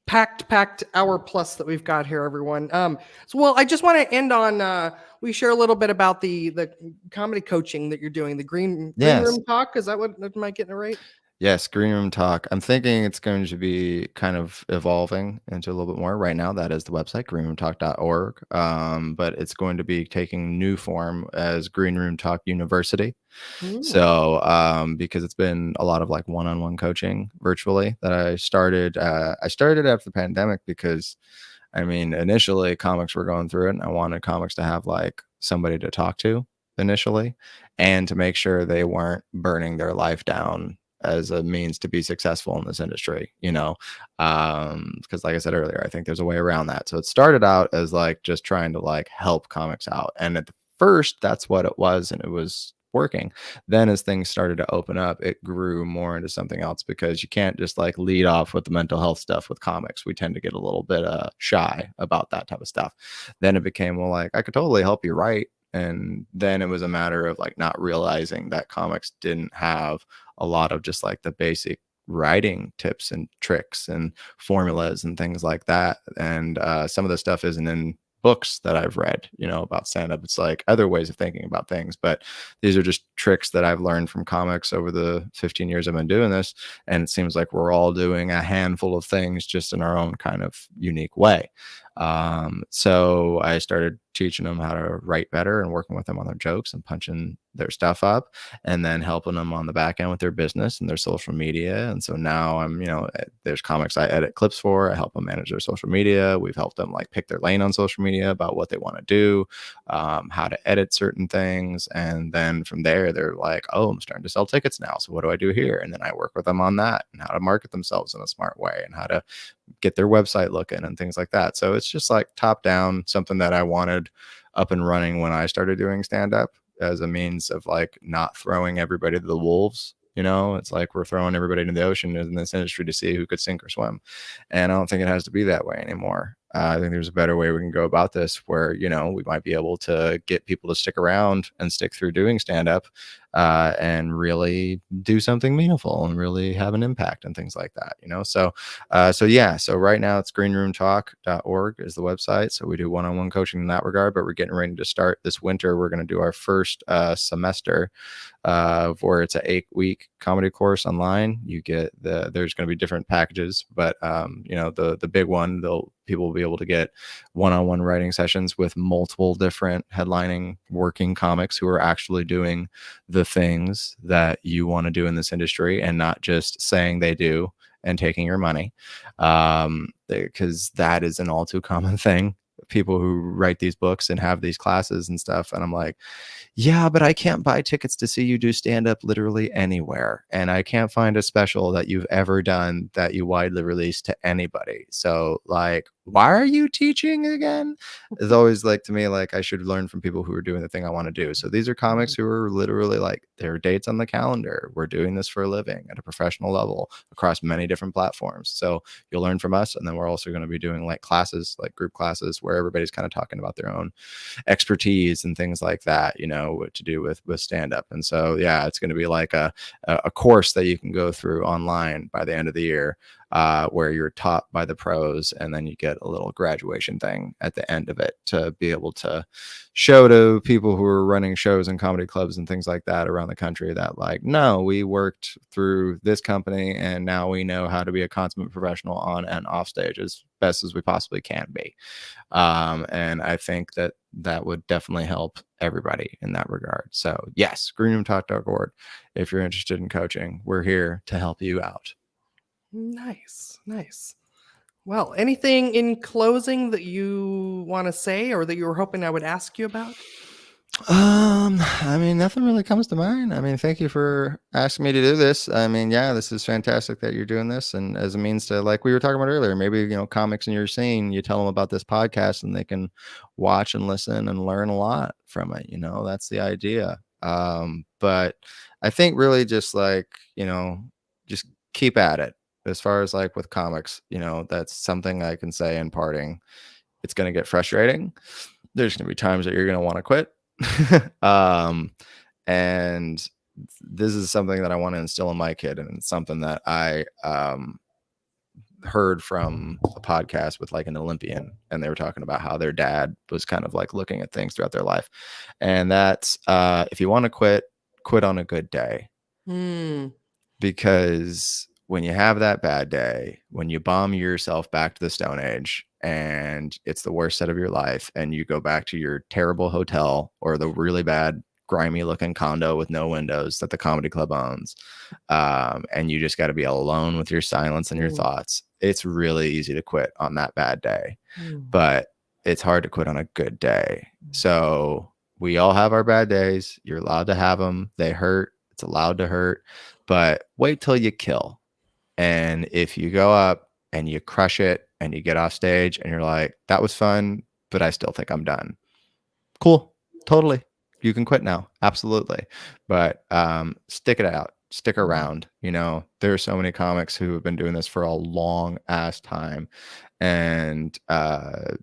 packed hour plus that we've got here, everyone. So I just want to end on we share a little bit about the comedy coaching that you're doing, the green room talk. Is that what, am I getting it right? Yes, green room talk. I'm thinking it's going to be kind of evolving into a little bit more. Right now, that is the website, greenroomtalk.org. But it's going to be taking new form as Green Room Talk University. So because it's been a lot of like one-on-one coaching virtually that I started after the pandemic because initially comics were going through it and I wanted comics to have like somebody to talk to initially and to make sure they weren't burning their life down as a means to be successful in this industry, because like I said earlier, I think there's a way around that. So it started out as like just trying to like help comics out. And at the first, that's what it was. And it was working. Then as things started to open up, it grew more into something else, because you can't just like lead off with the mental health stuff with comics. We tend to get a little bit shy about that type of stuff. Then it became, well, like, I could totally help you write. And then it was a matter of like not realizing that comics didn't have a lot of just like the basic writing tips and tricks and formulas and things like that. And some of the stuff isn't in books that I've read, about stand up. It's like other ways of thinking about things. But these are just tricks that I've learned from comics over the 15 years I've been doing this. And it seems like we're all doing a handful of things just in our own kind of unique way. So I started teaching them how to write better and working with them on their jokes and punching their stuff up, and then helping them on the back end with their business and their social media. And so now I'm, there's comics I edit clips for. I help them manage their social media. We've helped them like pick their lane on social media about what they want to do, how to edit certain things. And then from there, they're like, oh, I'm starting to sell tickets now. So what do I do here? And then I work with them on that and how to market themselves in a smart way and how to get their website looking and things like that. So it's just like top down, something that I wanted up and running when I started doing stand up, as a means of like not throwing everybody to the wolves. It's like we're throwing everybody into the ocean in this industry to see who could sink or swim. And I don't think it has to be that way anymore. I think there's a better way we can go about this, where, we might be able to get people to stick around and stick through doing stand up, and really do something meaningful and really have an impact and things like that, So right now it's greenroomtalk.org is the website. So we do one-on-one coaching in that regard, but we're getting ready to start this winter. We're going to do our first semester where it's an 8-week comedy course online. There's going to be different packages, but the big one, people will be able to get one-on-one writing sessions with multiple different headlining working comics who are actually doing the things that you want to do in this industry, and not just saying they do and taking your money, because that is an all too common thing. People who write these books and have these classes and stuff, and I'm like, yeah, but I can't buy tickets to see you do stand up literally anywhere, and I can't find a special that you've ever done that you widely release to anybody. So like, why are you teaching again? It's always like, to me, like, I should learn from people who are doing the thing I want to do. So these are comics who are literally like, there are dates on the calendar. We're doing this for a living at a professional level across many different platforms. So you'll learn from us. And then we're also going to be doing like classes, like group classes, where everybody's kind of talking about their own expertise and things like that, what to do with stand up. And so, yeah, it's going to be like a course that you can go through online by the end of the year, where you're taught by the pros, and then you get a little graduation thing at the end of it to be able to show to people who are running shows and comedy clubs and things like that around the country that, like, no, we worked through this company and now we know how to be a consummate professional on and off stage as best as we possibly can be. And I think that would definitely help everybody in that regard. So yes, greenroomtalk.org. If you're interested in coaching, we're here to help you out. Nice. Well, anything in closing that you want to say, or that you were hoping I would ask you about? I mean, nothing really comes to mind. I mean, thank you for asking me to do this. I mean, yeah, this is fantastic that you're doing this, and as a means to, like we were talking about earlier, maybe, comics in your scene, you tell them about this podcast and they can watch and listen and learn a lot from it. That's the idea. But I think really just like, just keep at it. As far as like with comics, that's something I can say in parting. It's going to get frustrating. There's going to be times that you're going to want to quit. And this is something that I want to instill in my kid, and it's something that I heard from a podcast with like an Olympian, and they were talking about how their dad was kind of like looking at things throughout their life, and that's if you want to quit on a good day. Because when you have that bad day, when you bomb yourself back to the Stone Age and it's the worst set of your life, and you go back to your terrible hotel or the really bad, grimy looking condo with no windows that the comedy club owns, and you just got to be alone with your silence and your thoughts, it's really easy to quit on that bad day. But it's hard to quit on a good day. So we all have our bad days. You're allowed to have them. They hurt. It's allowed to hurt. But wait till you kill. And if you go up and you crush it and you get off stage and you're like, that was fun, but I still think I'm done. Cool. Totally. you can quit now, absolutely. But stick it out, stick around. You know, there are so many comics who have been doing this for a long ass time, and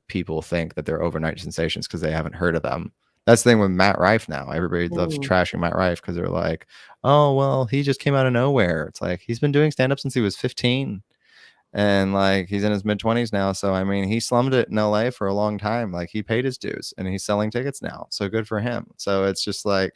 people think that they're overnight sensations because they haven't heard of them. That's the thing with Matt Rife now. Everybody loves Mm. trashing Matt Rife because they're like, oh, well, he just came out of nowhere. It's like he's been doing stand up since he was 15, and like he's in his mid 20s now. So I mean, he slummed it in LA for a long time. Like he paid his dues and he's selling tickets now. So good for him. So it's just like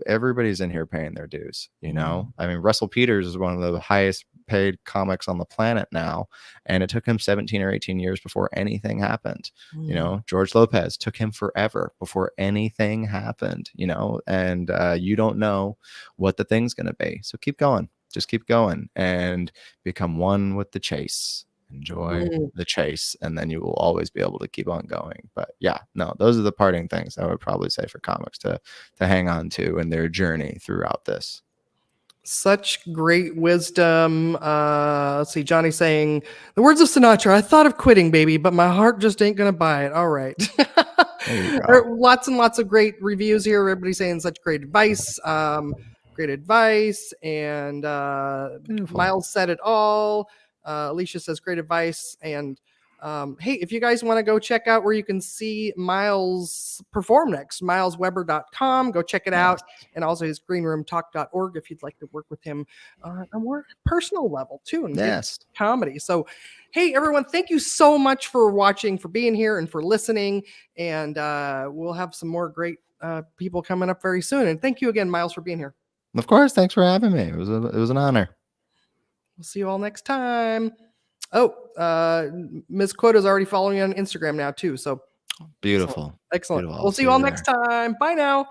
everybody's in here paying their dues, you know. I mean, Russell Peters is one of the highest paid comics on the planet now, and it took him 17 or 18 years before anything happened. You know, George Lopez took him forever before anything happened, you know, and you don't know what the thing's going to be. So keep going, just keep going and become one with the chase. Enjoy the chase, and then you will always be able to keep on going. But yeah, no, those are the parting things I would probably say for comics to hang on to in their journey throughout this. Such great wisdom. Let's see, Johnny saying the words of Sinatra. I thought of quitting, baby, but my heart just ain't gonna buy it. All right. There you There go. are lots and lots of great reviews here. Everybody saying such great advice. Great advice. And Beautiful. Miles said it all. Alicia says great advice. And hey, if you guys want to go check out where you can see Miles perform next, milesweber.com, go check it out. And also his greenroomtalk.org if you'd like to work with him on a more personal level too and get Yes. comedy. So, hey, everyone, thank you so much for watching, for being here, and for listening. And we'll have some more great people coming up very soon. And thank you again, Miles, for being here. Of course. Thanks for having me. It was an honor. We'll see you all next time. Oh, Ms. Quota's already following you on Instagram now too. So Beautiful. excellent. Beautiful. We'll see you all next time. Bye now.